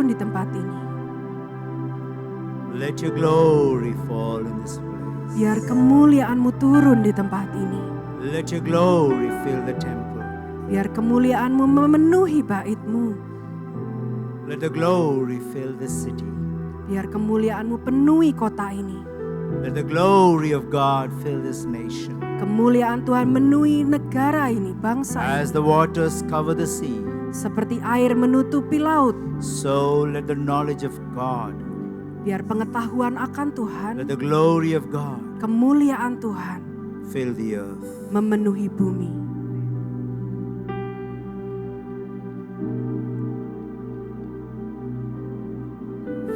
turun di tempat ini. Let your glory fall in this place. Biar kemuliaan-Mu turun di tempat ini. Let your glory fill the temple. Biar kemuliaan-Mu memenuhi bait-Mu. Let the glory fill this city. Biar kemuliaan-Mu penuhi kota ini. Let the glory of God fill this nation. Kemuliaan Tuhan memenuhi negara ini, bangsa As ini. the waters cover the sea, Seperti air menutupi laut. so let the knowledge of God, Biar pengetahuan akan Tuhan, let the glory of God kemuliaan Tuhan fill the earth. memenuhi bumi.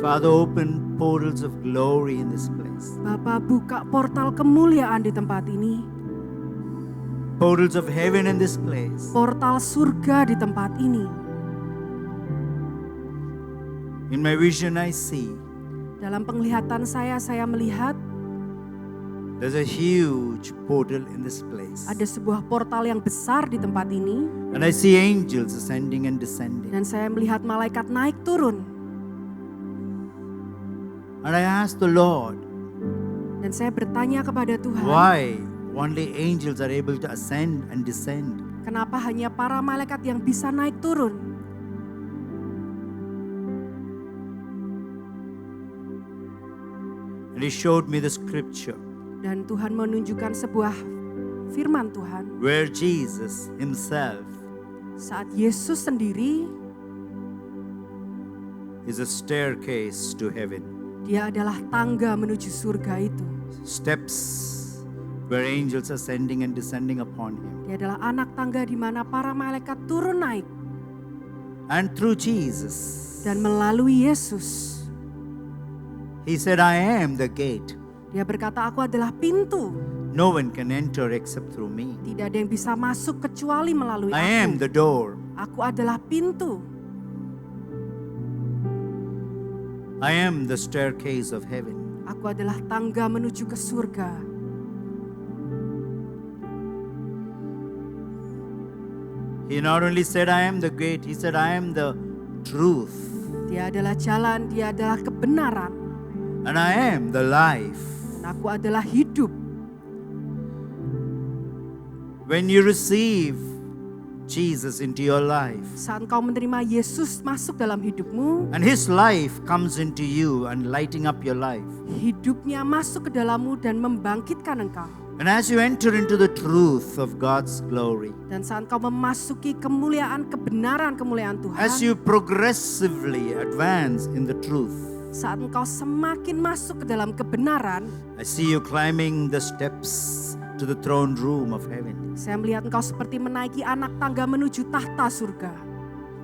Father, open portals of glory in this place. Bapa, buka portal kemuliaan di tempat ini. Portals of heaven in this place. Portal surga di tempat ini. In my vision I see Dalam penglihatan saya melihat there's a huge portal in this place. ada sebuah portal yang besar di tempat ini. And I see angels ascending and descending. Dan saya melihat malaikat naik turun. And I ask the Lord, Dan saya bertanya kepada Tuhan, why only angels are able to ascend and descend? kenapa hanya para malaikat yang bisa naik turun? And He showed me the scripture Dan Tuhan menunjukkan sebuah firman Tuhan. where Jesus Himself Saat Yesus sendiri, is a staircase to heaven. Dia adalah tangga menuju surga itu. Steps where angels ascending and descending upon Him. Dia adalah anak tangga di mana para malaikat turun naik. And through Jesus, Dan melalui Yesus, He said, I am the gate. Dia berkata, aku adalah pintu. No one can enter except through me. Tidak ada yang bisa masuk kecuali melalui I am aku. the door. Aku adalah pintu. I am the staircase of heaven. Aku adalah tangga menuju ke surga. He not only said, I am the gate, He said, I am the truth. Dia adalah jalan, dia adalah kebenaran. And I am the life. Dan aku adalah hidup. When you receive Jesus into your life, Saat engkau menerima Yesus masuk dalam hidupmu, and His life comes into you and lighting up your life. hidupnya masuk ke dalammu dan membangkitkan engkau. And as you enter into the truth of God's glory, Dan saat engkau memasuki kemuliaan, kebenaran Tuhan, as you progressively advance in the truth, saat engkau semakin masuk ke dalam kebenaran, I see you climbing the steps to the throne room of heaven. saya melihat engkau seperti menaiki anak tangga menuju tahta surga.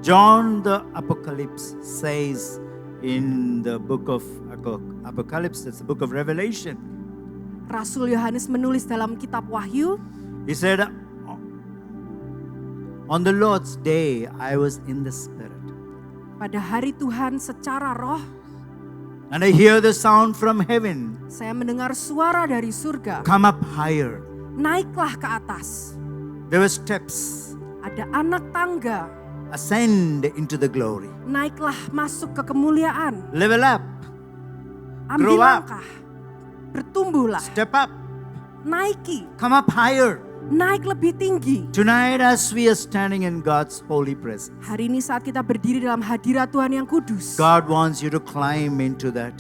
John the Apocalypse says in the book of Apocalypse, that's the book of Revelation, Rasul Yohanes menulis dalam kitab Wahyu, he said, on the Lord's day I was in the Spirit, pada hari Tuhan secara roh, and I hear the sound from heaven, saya mendengar suara dari surga, come up higher. naiklah ke atas. There were steps, Ada anak tangga, ascend into the glory, naiklah masuk ke kemuliaan, level up, ambil Grow up. langkah, bertumbuhlah, step up, naiki, come up higher. naik lebih tinggi. Tonight as we are standing in God's holy presence, Hari ini saat kita berdiri dalam hadirat Tuhan yang kudus, God wants you to climb into that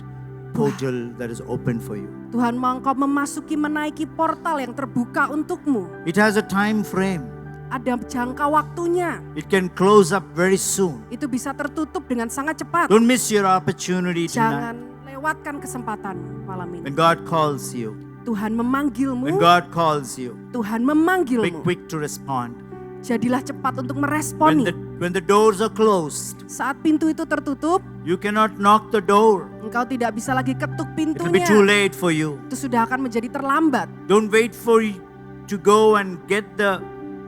portal that is open for you. Tuhan mau engkau memasuki menaiki portal yang terbuka untukmu. It has a time frame. Ada jangka waktunya. It can close up very soon. Itu bisa tertutup dengan sangat cepat. Don't miss your opportunity Jangan tonight. lewatkan kesempatan malam ini. When God calls you, Tuhan memanggilmu. when God calls you, Tuhan be memanggilmu. quick to respond. Jadilah cepat untuk meresponi. When the doors are closed, Saat pintu itu tertutup, you cannot knock the door. engkau tidak bisa lagi ketuk It will be too pintunya. late for you. Itu sudah akan menjadi terlambat. Don't wait for you to go and get the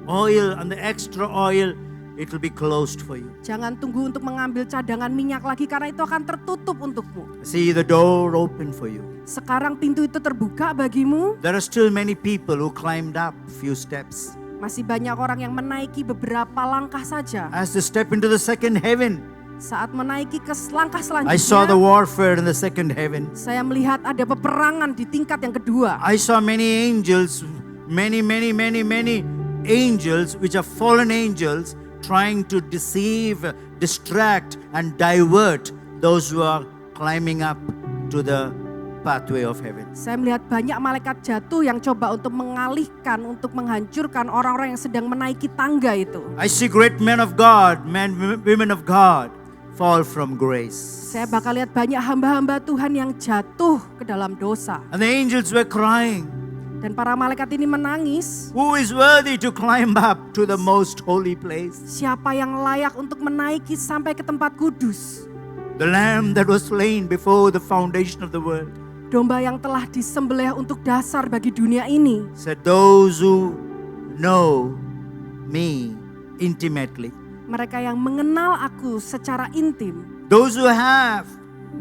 oil and the extra oil. It will be closed for you. Jangan tunggu untuk mengambil cadangan minyak lagi karena itu akan tertutup untukmu. See the door open for you. Sekarang pintu itu terbuka bagimu. There are still many people who climbed up few steps. Masih banyak orang yang menaiki beberapa langkah saja. As they step into the second heaven, Saat menaiki ke langkah I saw the selanjutnya, warfare in the second heaven. saya melihat ada peperangan di tingkat yang kedua. I saw many angels, many angels, which are fallen angels, trying to deceive, distract, and divert those who are climbing up to the pathway of heaven. Saya melihat banyak malaikat jatuh yang coba untuk mengalihkan, untuk menghancurkan orang-orang yang sedang menaiki tangga itu. I see great men of God, women of God, fall from grace. Saya bakal lihat banyak hamba-hamba Tuhan yang jatuh ke dalam dosa. And the angels were crying, Dan para malaikat ini menangis, who is worthy to climb up to the most holy place? siapa yang layak untuk menaiki sampai ke tempat kudus? The lamb that was slain before the foundation of the world. Domba yang telah disembelih untuk dasar bagi dunia ini. Said, those who know me intimately, Mereka yang mengenal aku secara intim. those who have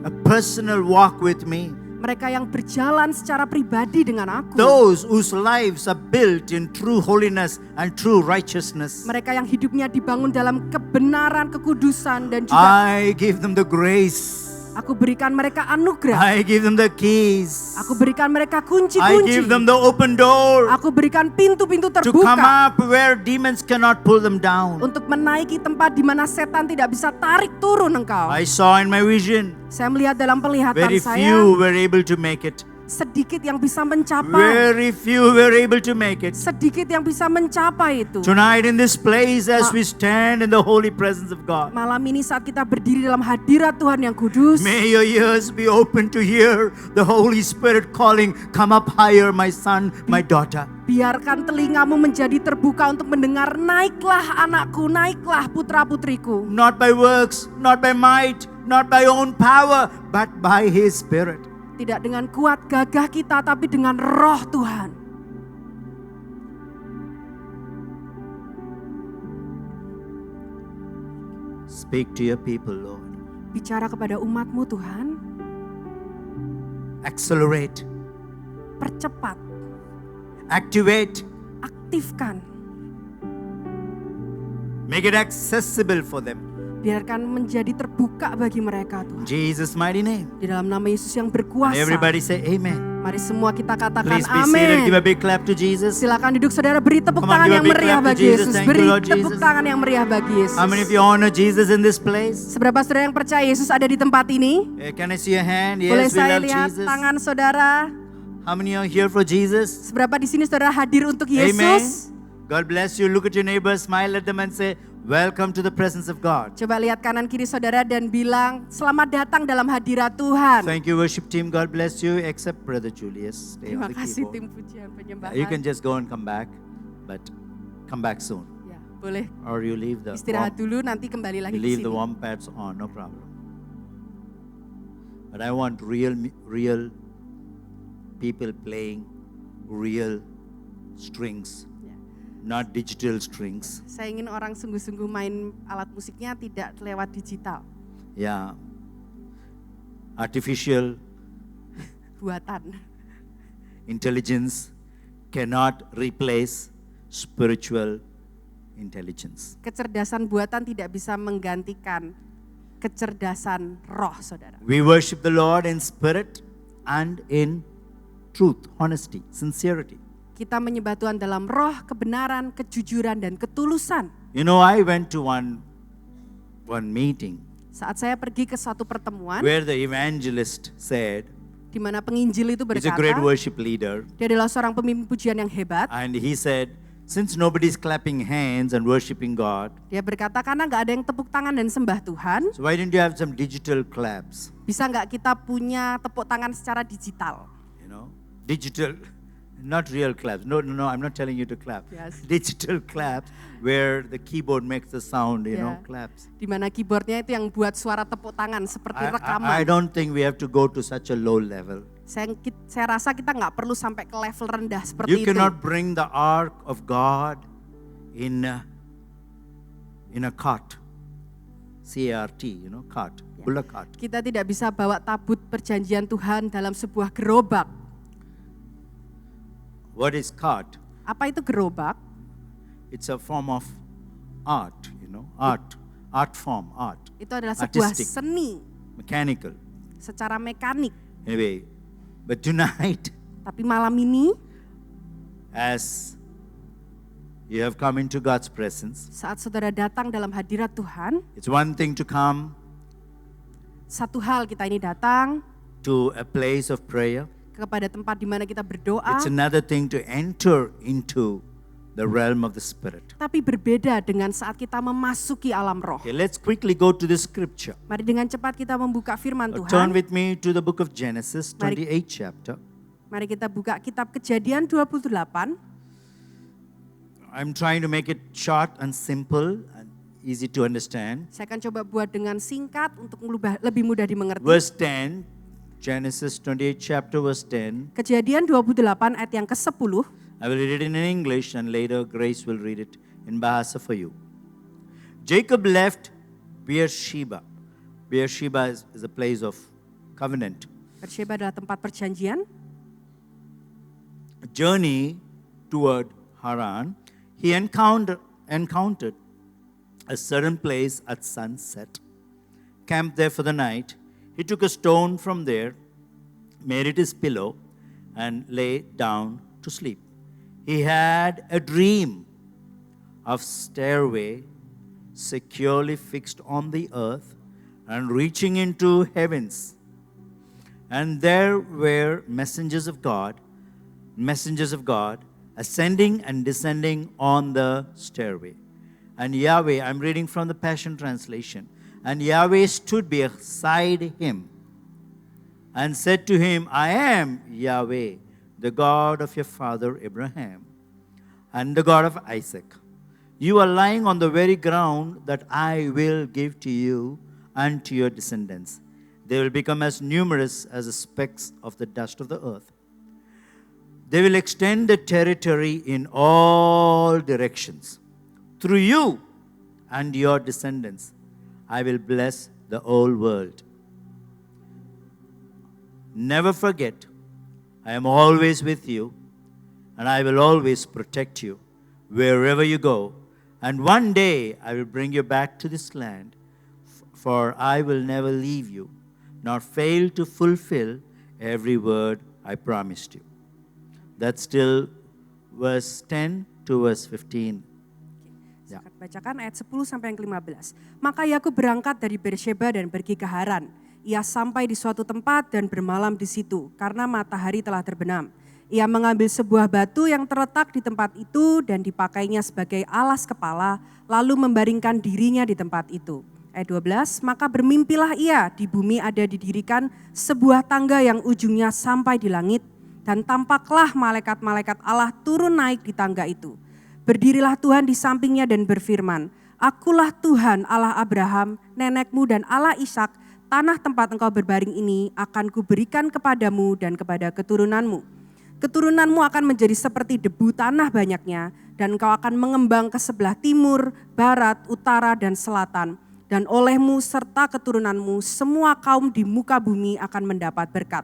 a personal walk with me, Mereka yang berjalan secara pribadi dengan aku. those whose lives are built in true holiness and true righteousness, Mereka yang hidupnya dibangun dalam kebenaran, kekudusan, dan juga I give them the grace. aku berikan mereka anugerah. I give them the keys. Aku berikan mereka I kunci-kunci. give them the open door Aku berikan pintu-pintu to come terbuka up where demons cannot pull them down. untuk menaiki tempat di mana setan tidak bisa tarik turun engkau. I saw in my vision, Saya melihat dalam penglihatan very saya, few were able to make it. sedikit yang bisa mencapai. Very few were able to make it. Sedikit yang bisa mencapai itu. Tonight in this place as we stand in the holy presence of God, Malam ini saat kita berdiri dalam hadirat Tuhan yang kudus, may your ears be open to hear the Holy Spirit calling, come up higher my son, my daughter. biarkan telingamu menjadi terbuka untuk mendengar, naiklah anakku, naiklah putra-putriku. Not by works, not by might, not by own power, but by His Spirit. Tidak dengan kuat gagah kita, tapi dengan roh Tuhan. Speak to your people, Lord. Bicara kepada umatmu Tuhan, Accelerate, percepat, activate, aktifkan. make it accessible for them. Biarkan menjadi terbuka bagi mereka Tuhan. In Jesus' mighty name. Di dalam nama Yesus yang And berkuasa. everybody say amen. Mari semua kita katakan Please be seated. Give amin. a big clap to Jesus. Silakan duduk saudara, beri tepuk Come on, tangan give a yang big meriah clap to bagi Jesus. Yesus. Thank you, Beri Lord tepuk Jesus. tangan yang meriah bagi Yesus. How many of you honor Jesus in this place? Seberapa saudara yang percaya Yesus ada di tempat ini? Can I see your hand? Boleh Yes, we saya love lihat Jesus. tangan saudara? How many are here for Jesus? Seberapa di sini saudara hadir untuk Amen. Yesus? God bless you. Look at your neighbor, smile at them and say, welcome to the presence of God. Coba lihat kanan kiri saudara dan bilang, selamat datang dalam hadirat Tuhan. Thank you, worship team. God bless you. Except Brother Julius. Stay Terima on the kasih keyboard. tim pujian penyembahan. You can just go and come back, but come back soon. Ya, boleh Or you leave the istirahat dulu, nanti kembali lagi you ke leave the sini. warm pads on, no problem. But I want real people playing real strings, Ya. not digital strings. Saya ingin orang sungguh-sungguh main alat musiknya tidak lewat digital, Yeah. Artificial buatan. intelligence cannot replace spiritual intelligence. Kecerdasan buatan tidak bisa menggantikan kecerdasan roh saudara. We worship the Lord in spirit and in truth, honesty, sincerity. Kita menyembah Tuhan dalam roh, kebenaran, kejujuran, dan ketulusan. You know, I went to one meeting Saat saya pergi ke suatu pertemuan, where the evangelist said, di mana penginjil itu he's a great berkata, worship leader, dia adalah seorang pemimpin pujian yang hebat. and he said, since nobody's clapping hands and worshiping God, Dia berkata, karena nggak ada yang tepuk tangan dan sembah Tuhan, so why don't you have some digital claps? bisa nggak kita punya tepuk tangan secara digital? You know, digital, not real claps. No, I'm not telling you to clap. Yes. Digital claps where the keyboard makes the sound, you know, Yeah. claps. Di mana keyboardnya itu yang buat suara tepuk tangan seperti I rekaman. don't think we have to go to such a low level. Saya rasa kita nggak perlu sampai ke level rendah seperti You itu. cannot bring the ark of God in a cart. CART, you know, cart, bullock cart. Kita tidak bisa bawa tabut perjanjian Tuhan dalam sebuah gerobak. What is cart? Apa itu gerobak? It's a form of art, you know, art. art form, art, Itu adalah sebuah artistic, seni mechanical. secara mekanik. Anyway, but tonight, Tapi malam ini as you have come into God's presence, saat saudara datang dalam hadirat Tuhan, it's one thing to come satu hal kita ini datang to a place of prayer. kepada tempat di mana kita berdoa, It's another thing to enter into the realm of the Spirit. tapi berbeda dengan saat kita memasuki alam roh. Okay, let's quickly go to the scripture. Mari dengan cepat kita membuka firman Turn Tuhan. with me to the book of Genesis, Mari. 28th chapter. Mari kita buka kitab Kejadian 28. I'm trying to make it short and simple and easy to understand. Saya akan coba buat dengan singkat untuk lebih mudah dimengerti. Verse 10, Genesis 28 chapter verse 10. Kejadian 28 ayat yang ke-10. I will read it in English and later Grace will read it in Bahasa for you. Jacob left Beersheba. Beersheba is a place of covenant. Beersheba adalah tempat perjanjian. A journey toward Haran. He encountered a certain place at sunset. Camped there for the night. He took a stone from there, made it his pillow, and lay down to sleep. He had a dream of stairway securely fixed on the earth and reaching into heavens. And there were messengers of God, ascending and descending on the stairway. And Yahweh, I'm reading from the Passion Translation, and Yahweh stood beside him and said to him, I am Yahweh, the God of your father Abraham, and the God of Isaac. You are lying on the very ground that I will give to you and to your descendants. They will become as numerous as the specks of the dust of the earth. They will extend the territory in all directions. Through you and your descendants, I will bless the whole world. Never forget, I am always with you, and I will always protect you wherever you go. And one day I will bring you back to this land, for I will never leave you, nor fail to fulfill every word I promised you. That's still verse 10 to verse 15. Saya akan bacakan ayat 10 sampai yang ke-15. Maka Yakub berangkat dari Beersheba dan pergi ke Haran. Ia sampai di suatu tempat dan bermalam di situ karena matahari telah terbenam. Ia mengambil sebuah batu yang terletak di tempat itu dan dipakainya sebagai alas kepala, lalu membaringkan dirinya di tempat itu. Ayat 12, maka bermimpilah ia, di bumi ada didirikan sebuah tangga yang ujungnya sampai di langit, dan tampaklah malaikat-malaikat Allah turun naik di tangga itu. Berdirilah Tuhan di sampingnya dan berfirman, Akulah Tuhan Allah Abraham, nenekmu dan Allah Ishak, tanah tempat engkau berbaring ini akan kuberikan kepadamu dan kepada keturunanmu. Keturunanmu akan menjadi seperti debu tanah banyaknya, dan engkau akan mengembang ke sebelah timur, barat, utara, dan selatan. Dan olehmu serta keturunanmu semua kaum di muka bumi akan mendapat berkat.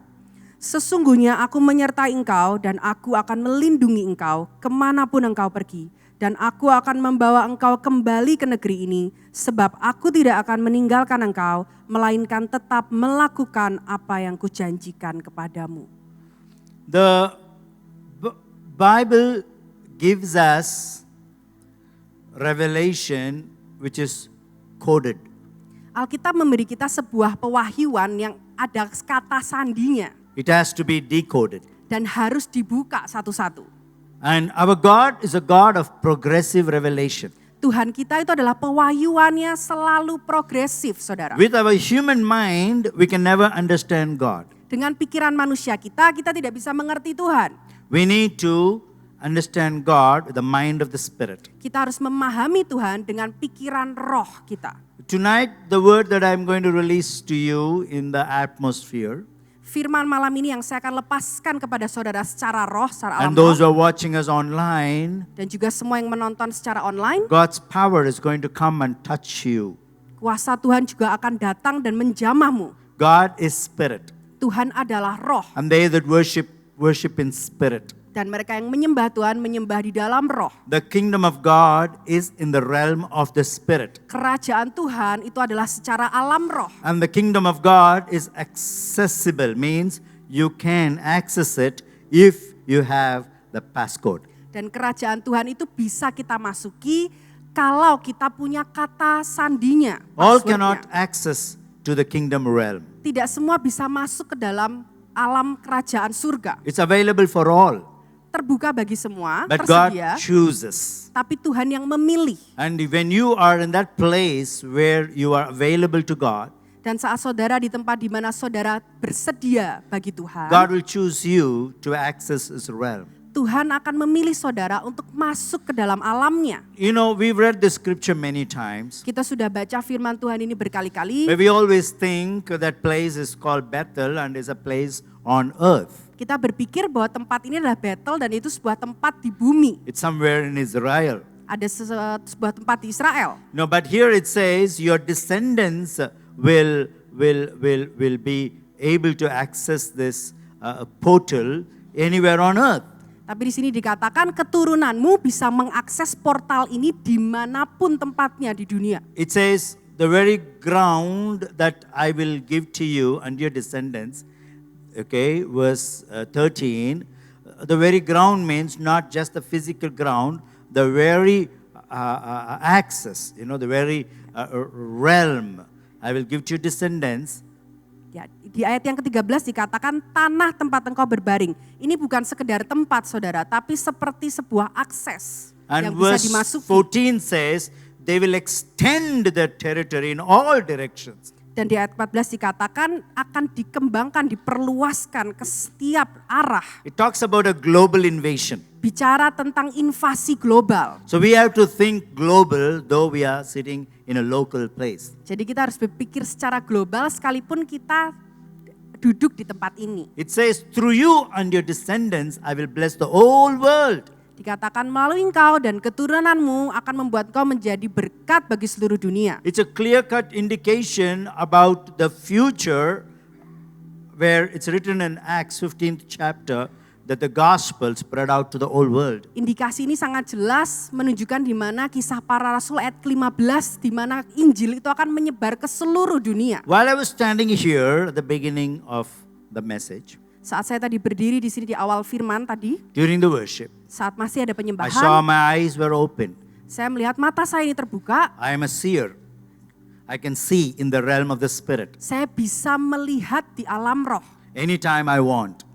Sesungguhnya aku menyertai engkau dan aku akan melindungi engkau kemanapun engkau pergi. Dan aku akan membawa engkau kembali ke negeri ini, sebab aku tidak akan meninggalkan engkau, melainkan tetap melakukan apa yang kujanjikan kepadamu. The Bible gives us revelation which is coded. Alkitab memberi kita sebuah pewahyuan yang ada kata sandinya It has to be decoded. dan harus dibuka satu-satu. And our God is a God of progressive revelation. Tuhan kita itu adalah pewahyuannya selalu progresif, saudara. With our human mind, we can never understand God. Dengan pikiran manusia kita tidak bisa mengerti Tuhan. We need to understand God with the mind of the Spirit. Kita harus memahami Tuhan dengan pikiran roh kita. Tonight, the word that I'm going to release to you in the atmosphere, Firman malam ini yang saya akan lepaskan kepada saudara secara roh, secara alam and those who roh, are watching us online, dan juga semua yang menonton secara online, God's power is going to come and touch you. kuasa Tuhan juga akan datang dan menjamahmu. God is spirit, Tuhan adalah roh, and they that worship in spirit. Dan mereka yang menyembah Tuhan menyembah di dalam roh. The kingdom of God is in the realm of the spirit. Kerajaan Tuhan itu adalah secara alam roh. And the kingdom of God is accessible, means you can access it if you have the passcode. Dan kerajaan Tuhan itu bisa kita masuki kalau kita punya kata sandinya. All passwordnya. cannot access to the kingdom realm. Tidak semua bisa masuk ke dalam alam kerajaan surga. It's available for all, Terbuka bagi semua, but God tersedia, chooses. tapi Tuhan yang memilih. And when you are in that place where you are available to God, Dan saat saudara di tempat di mana saudara bersedia bagi Tuhan, God will choose you to access His realm. Tuhan akan memilih saudara untuk masuk ke dalam alamnya. You know, we've read the scripture many times, Kita sudah baca firman Tuhan ini berkali-kali. but we always think that place is called Bethel and is a place on earth. Kita berpikir bahwa tempat ini adalah Bethel dan itu sebuah tempat di bumi. It's somewhere in Israel. Ada sebuah tempat di Israel. No, but here it says your descendants will be able to access this portal anywhere on earth. Tapi di sini dikatakan keturunanmu bisa mengakses portal ini dimanapun tempatnya di dunia. It says the very ground that I will give to you and your descendants. Okay, verse 13. The very ground means not just the physical ground, the very access, the very realm. I will give to your descendants. Ya, di ayat yang ke-13 dikatakan tanah tempat engkau berbaring. Ini bukan sekedar tempat saudara, tapi seperti sebuah akses And yang bisa verse dimasuki. 14 says they will extend their territory in all directions. Dan di ayat 14 dikatakan akan dikembangkan, diperluaskan ke setiap arah. It talks about a global invasion. Bicara tentang invasi global. So we have to think global though we are sitting in a local place. Jadi kita harus berpikir secara global sekalipun kita duduk di tempat ini. It says through you and your descendants I will bless the whole world. Dikatakan melalui engkau dan keturunanmu akan membuat engkau menjadi berkat bagi seluruh dunia. It's a clear-cut indication about the future where it's written in Acts 15th chapter that the gospel spread out to the whole world. Indikasi ini sangat jelas menunjukkan di mana kisah para rasul ayat 15 di mana Injil itu akan menyebar ke seluruh dunia. While I was standing here at the beginning of the message, Saat saya tadi berdiri di sini di awal firman tadi, during the worship, saat masih ada I saw penyembahan, my eyes were open. saya melihat mata saya ini terbuka, I am a seer. I can see in the realm of the spirit saya bisa melihat di alam roh anytime I want.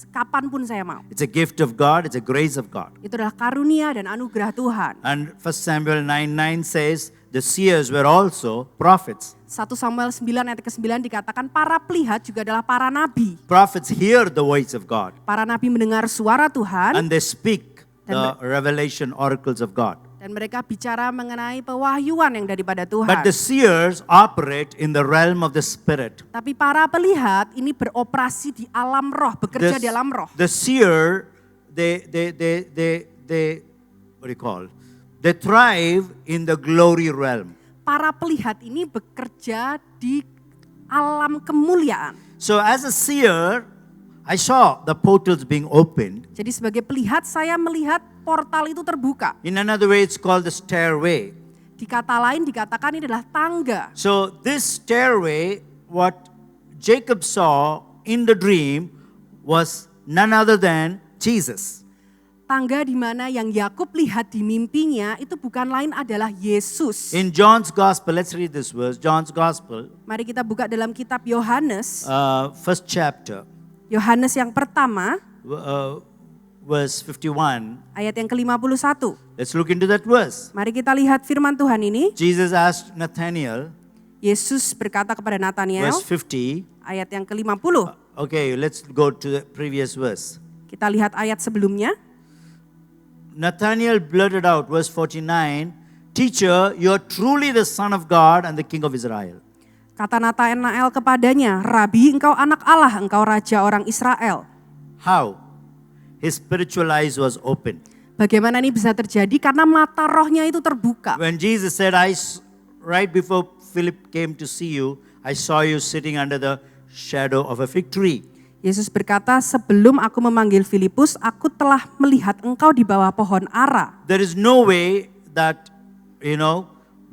kapanpun saya mau. It's a gift of God, it's a grace of God. Itu adalah karunia dan anugerah Tuhan. And 1 Samuel 9:9 says the seers were also prophets. 1 Samuel 9 ayat ke-9 dikatakan para pelihat juga adalah para nabi. Prophets hear the voice of God Para nabi mendengar suara Tuhan and they speak the revelation oracles of God. dan mereka bicara mengenai pewahyuan yang daripada Tuhan. But the seers operate in the realm of the spirit. Tapi para pelihat ini beroperasi di alam roh, bekerja di alam roh. The seer, they what do you call? They thrive in the glory realm. Para pelihat ini bekerja di alam kemuliaan. So as a seer, I saw the portals being opened. Jadi sebagai pelihat saya melihat portal itu terbuka. In another way, it's called the stairway. Di kata lain dikatakan ini adalah tangga. So this stairway, what Jacob saw in the dream was none other than Jesus. Tangga di mana yang Yakub lihat di mimpinya itu bukan lain adalah Yesus. In John's Gospel, let's read this verse. John's Gospel, Mari kita buka dalam kitab Yohanes. first chapter, Yohanes yang pertama, verse 51. ayat yang ke-51. Let's look into that verse. Mari kita lihat firman Tuhan ini. Jesus asked Nathanael, Yesus berkata kepada Nathanael, verse 50. ayat yang ke-50. Okay, let's go to the previous verse. Kita lihat ayat sebelumnya. Nathanael blurted out, verse 49, Teacher, you are truly the Son of God and the King of Israel. Kata Nathanael kepadanya, Rabi, engkau anak Allah, engkau raja orang Israel. How? His spiritual eyes was open. Bagaimana ini bisa terjadi? Karena mata rohnya itu terbuka. When Jesus said, right before Philip came to see you, I saw you sitting under the shadow of a fig tree. Yesus berkata, sebelum aku memanggil Filipus, aku telah melihat engkau di bawah pohon ara. There is no way that,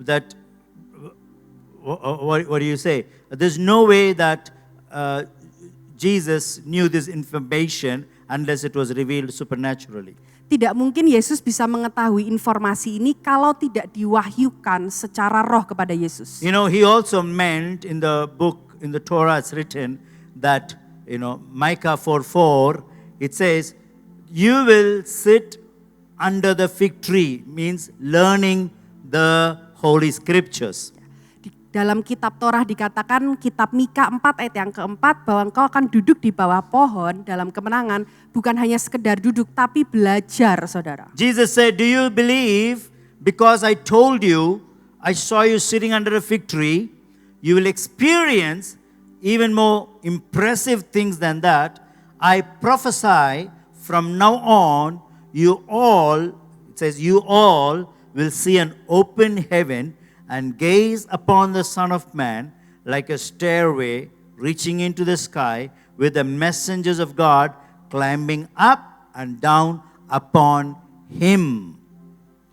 that, what do you say? There's no way that Jesus knew this information unless it was revealed supernaturally. Tidak mungkin Yesus bisa mengetahui informasi ini kalau tidak diwahyukan secara roh kepada Yesus. He also meant in the book, in the Torah it's written that, Micah 4:4, it says, you will sit under the fig tree, means learning the Holy Scriptures. Di dalam kitab Torah dikatakan, kitab Mika 4 ayat yang keempat, bahwa engkau akan duduk di bawah pohon dalam kemenangan, bukan hanya sekedar duduk, tapi belajar, saudara. Jesus said, do you believe because I told you, I saw you sitting under a fig tree, you will experience even more impressive things than that. I prophesy from now on, you all will see an open heaven and gaze upon the Son of Man like a stairway reaching into the sky with the messengers of God climbing up and down upon him.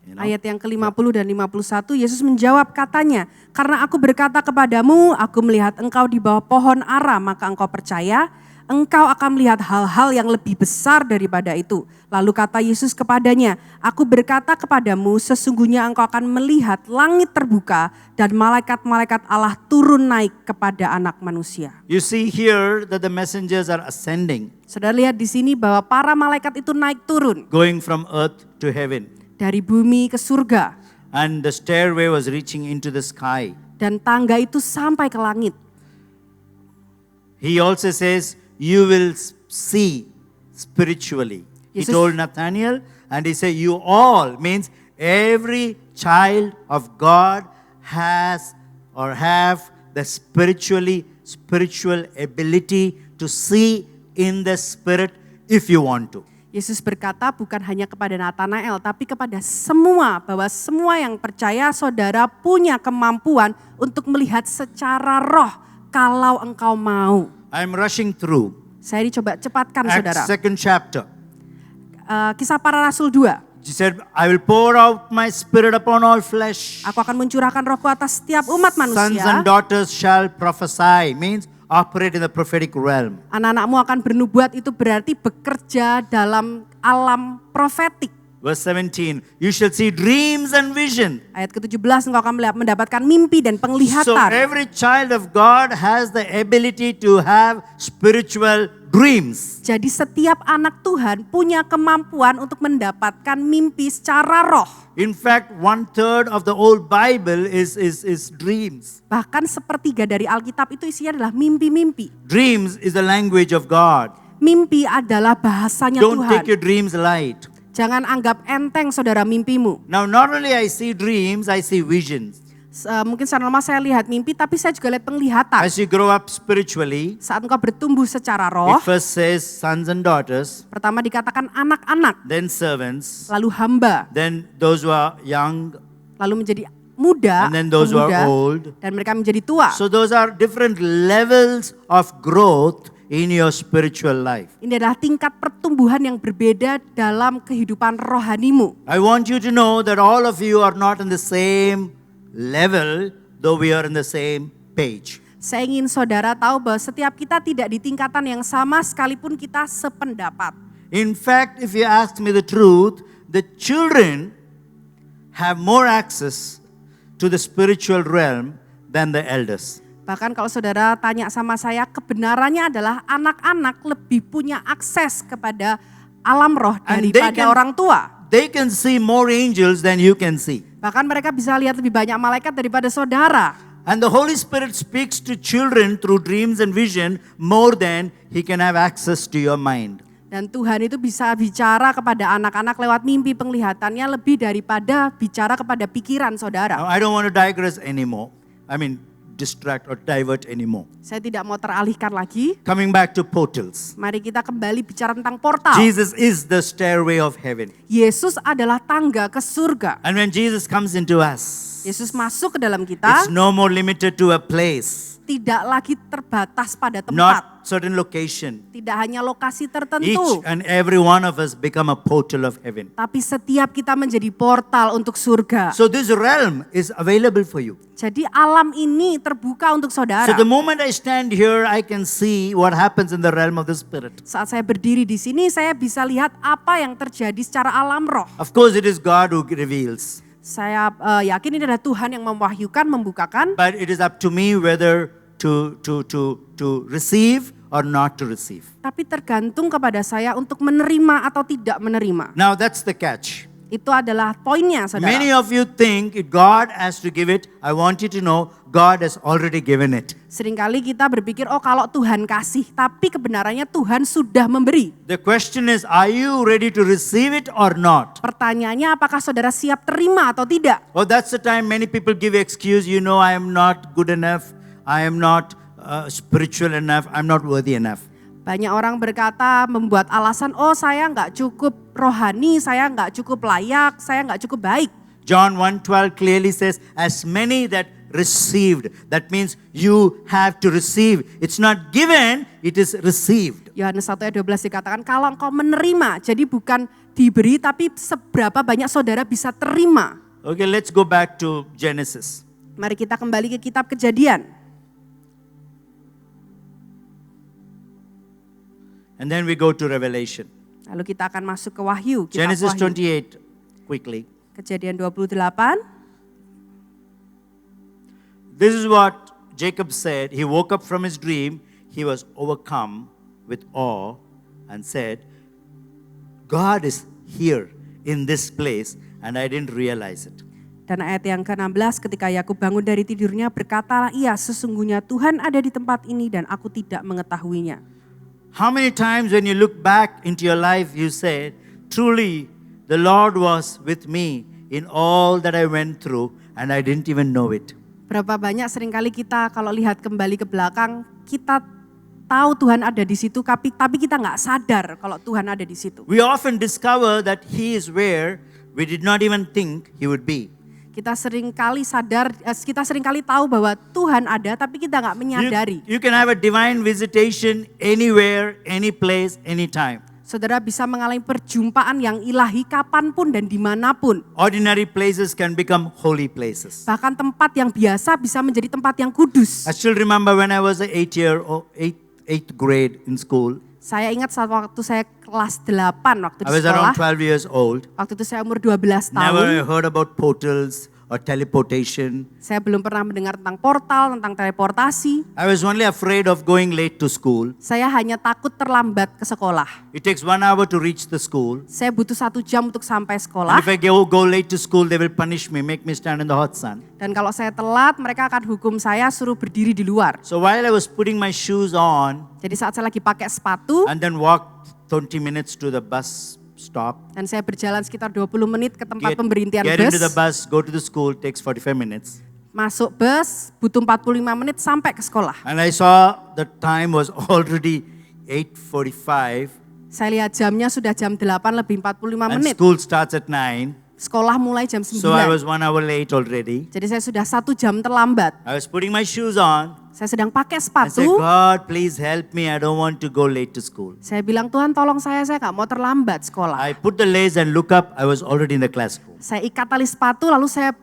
Ayat yang ke-50 dan 51, Yesus menjawab katanya, karena aku berkata kepadamu, aku melihat engkau di bawah pohon ara, maka engkau percaya, engkau akan melihat hal-hal yang lebih besar daripada itu. Lalu kata Yesus kepadanya, aku berkata kepadamu, sesungguhnya engkau akan melihat langit terbuka dan malaikat-malaikat Allah turun naik kepada anak manusia. You see here that the messengers are ascending, Saudara lihat di sini bahwa para malaikat itu naik turun going from earth to heaven. dari bumi ke surga. And the stairway was reaching into the sky. Dan tangga itu sampai ke langit. He also says, you will see spiritually. He Yesus- told Nathanael, and he said, you all, means every child of God has or have the spiritual ability to see in the spirit if you want to. Yesus berkata bukan hanya kepada Nathanael, tapi kepada semua, bahwa semua yang percaya saudara punya kemampuan untuk melihat secara roh kalau engkau mau. I'm rushing through. Saya dicoba cepatkan saudara. Acts 2nd chapter. Kisah para Rasul 2. He said, I will pour out my spirit upon all flesh. Aku akan mencurahkan rohku atas setiap umat Sons manusia. and daughters shall prophesy, means operate in the prophetic realm. Anak-anakmu akan bernubuat, itu berarti bekerja dalam alam profetik. Verse 17, you shall see dreams and vision. Ayat ke-17, engkau akan mendapatkan mimpi dan So penglihatan. every child of God has the ability to have spiritual dreams. Jadi setiap anak Tuhan punya kemampuan untuk mendapatkan mimpi secara roh. In fact, 1/3 of the whole Bible is dreams. Bahkan sepertiga dari Alkitab itu isinya adalah mimpi-mimpi. Dreams is the language of God. Mimpi adalah bahasanya Don't Tuhan. take your dreams light. Jangan anggap enteng saudara mimpimu. Now, not only I see dreams, I see visions. Mungkin secara normal saya lihat mimpi, tapi saya juga lihat penglihatan. As you grow up spiritually, Saat engkau bertumbuh secara roh, it first says sons and daughters, pertama dikatakan anak-anak, then servants, lalu hamba, then those who are young, lalu menjadi muda, and then those who are pemuda, old. dan mereka menjadi tua. So those are different levels of growth in your spiritual life. Ini adalah tingkat pertumbuhan yang berbeda dalam kehidupan rohanimu. I want you to know that all of you are not in the same level, though we are in the same page. Saya ingin saudara tahu bahwa setiap kita tidak di tingkatan yang sama sekalipun kita sependapat. In fact, if you ask me the truth, the children have more access to the spiritual realm than the elders. Bahkan kalau saudara tanya sama saya, kebenarannya adalah anak-anak lebih punya akses kepada alam roh And daripada orang tua. They can see more angels than you can see. Bahkan mereka bisa lihat lebih banyak malaikat daripada saudara. And the Holy Spirit speaks to children through dreams and vision more than he can have access to your mind. Dan Tuhan itu bisa bicara kepada anak-anak lewat mimpi penglihatannya lebih daripada bicara kepada pikiran saudara. Now, I don't want to digress anymore. Distract or divert anymore. Saya tidak mau teralihkan lagi. Coming back to portals. Mari kita kembali bicara tentang portal. Jesus is the stairway of heaven. Yesus adalah tangga ke surga. And when Jesus comes into us, Yesus masuk ke dalam it's kita, no more limited to a place. tidak lagi terbatas pada tempat. Not certain location. Tidak hanya lokasi Each tertentu, and every one of us become a portal of heaven. tapi setiap kita menjadi portal untuk surga. So this realm is available for you. Jadi alam ini terbuka untuk saudara. So the moment I stand here, I can see what happens in the realm of the spirit. Saat saya berdiri di sini, saya bisa lihat apa yang terjadi secara alam roh. Of course, it is God who reveals. Saya yakin ini adalah Tuhan yang mewahyukan, membukakan. But it is up to me whether to receive or not to receive. Tapi tergantung kepada saya untuk menerima atau tidak menerima. Now that's the catch. Itu adalah poinnya, saudara. Many of you think God has to give it. I want you to know God has already given it. Seringkali kita berpikir, oh kalau Tuhan kasih, tapi kebenarannya Tuhan sudah memberi. The question is, are you ready to receive it or not? Pertanyaannya, apakah saudara siap terima atau tidak? Oh, that's the time many people give excuse. You know, I am not good enough. I am not spiritual enough. I'm not worthy enough. Banyak orang berkata, membuat alasan, oh saya nggak cukup rohani, saya nggak cukup layak, saya nggak cukup baik. John 1:12 clearly says, as many that received. That means you have to receive. It's not given, it is received. Yohanes 1 ayat 12 dikatakan, kalau engkau menerima, jadi bukan diberi, tapi seberapa banyak saudara bisa terima. Okay, let's go back to Genesis. Mari kita kembali ke kitab Kejadian. And then we go to Revelation. Lalu kita akan masuk ke Wahyu. Kitab Genesis Wahyu. 28, quickly. Kejadian 28. This is what Jacob said. He woke up from his dream. He was overcome with awe and said, God is here in this place and I didn't realize it. Dan ayat yang ke-16, ketika Yakub bangun dari tidurnya, berkatalah ia, sesungguhnya Tuhan ada di tempat ini dan aku tidak mengetahuinya. How many times when you look back into your life, you said, truly the Lord was with me in all that I went through and I didn't even know it. Berapa banyak seringkali kita kalau lihat kembali ke belakang, kita tahu Tuhan ada di situ, tapi kita nggak sadar kalau Tuhan ada di situ. We often discover that He is where we did not even think He would be. Kita seringkali sadar, kita seringkali tahu bahwa Tuhan ada, tapi kita nggak menyadari. You can have a divine visitation anywhere, any place, anytime. Saudara bisa mengalami perjumpaan yang ilahi kapanpun dan dimanapun. Ordinary places can become holy places. Bahkan tempat yang biasa bisa menjadi tempat yang kudus. I still remember when I was 8th grade in school. Saya ingat saat waktu saya kelas 8 waktu I di was sekolah. around 12 years old. Waktu itu saya umur 12 Never tahun. heard about portals or teleportation. Saya belum pernah mendengar tentang portal, tentang teleportasi. I was only afraid of going late to school. Saya hanya takut terlambat ke sekolah. It takes 1 hour to reach the school. Saya butuh 1 jam untuk sampai And sekolah. if I go late to school, they will punish me, make me stand in the hot sun. Dan kalau saya telat, mereka akan hukum saya suruh berdiri di luar. So while I was putting my shoes on Jadi saat saya lagi pakai sepatu, and then walked 20 minutes to the bus stop, dan saya berjalan sekitar 20 menit ke tempat pemberhentian get bus. into the bus, go to the school, takes 45 minutes. Masuk bus, butuh 45 menit sampai ke sekolah. And I saw the time was already 8:45 Saya lihat jamnya sudah jam 8 lebih 45 and menit. school starts at 9. Sekolah mulai jam 9. So I was 1 hour late already. Jadi saya sudah 1 jam terlambat. I was putting my shoes on. Saya sedang pakai I said, sepatu. God, please help me. I don't want to go late to school. Saya bilang, Tuhan tolong saya nggak mau terlambat sekolah. I put the lace and look up. I was already in the classroom. Saya ikat tali sepatu lalu saya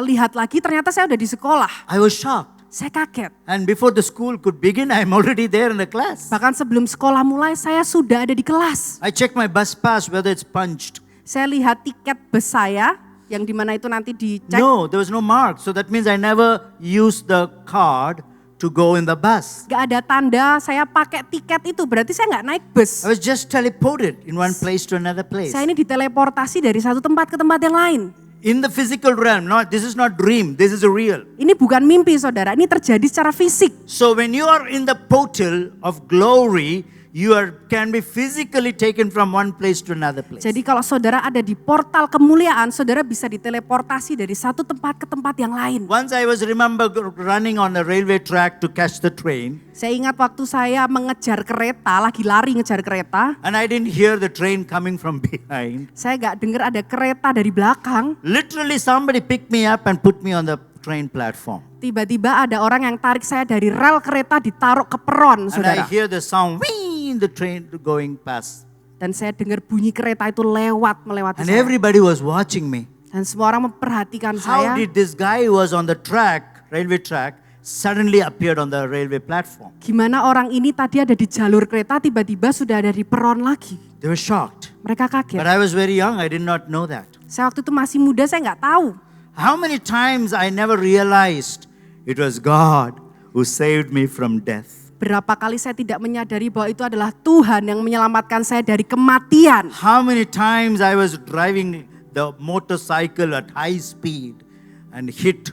lihat lagi, ternyata saya udah di sekolah. I was shocked. Saya kaget. And before the school could begin, I'm already there in the class. Bahkan sebelum sekolah mulai, saya sudah ada di kelas. I checked my bus pass whether it's punched. Saya lihat tiket bus saya, yang dimana itu nanti dicek. No, there was no mark. So that means I never used the card to go in the bus. Gak ada tanda, saya pakai tiket itu, berarti saya nggak naik bus. I was just teleported in one place to another place. Saya ini diteleportasi dari satu tempat ke tempat yang lain. In the physical realm, this is not dream, this is real. Ini bukan mimpi saudara, ini terjadi secara fisik. So when you are in the portal of glory, you can be physically taken from one place to another place. Jadi kalau saudara ada di portal kemuliaan, saudara bisa diteleportasi dari satu tempat ke tempat yang lain. Once I remember running on the railway track to catch the train. Saya ingat waktu saya mengejar kereta, lagi lari ngejar kereta. And I didn't hear the train coming from behind. Saya gak dengar ada kereta dari belakang. Literally somebody picked me up and put me on the train platform. Tiba-tiba ada orang yang tarik saya dari rel kereta ditaruh ke peron, And I saudara. hear the sound, whee, the train going past. Dan saya dengar bunyi kereta itu melewati And saya. everybody was watching me. Dan semua orang memperhatikan How saya. did this guy who was on the track, railway track, suddenly appeared on the railway platform? Gimana orang ini tadi ada di jalur kereta, tiba-tiba sudah ada di peron lagi. They were shocked. Mereka kaget. But I was very young, I did not know that. Saya waktu itu masih muda, saya nggak tahu. How many times I never realized it was God who saved me from death. Berapa kali saya tidak menyadari bahwa itu adalah Tuhan yang menyelamatkan saya dari kematian. How many times I was driving the motorcycle at high speed and hit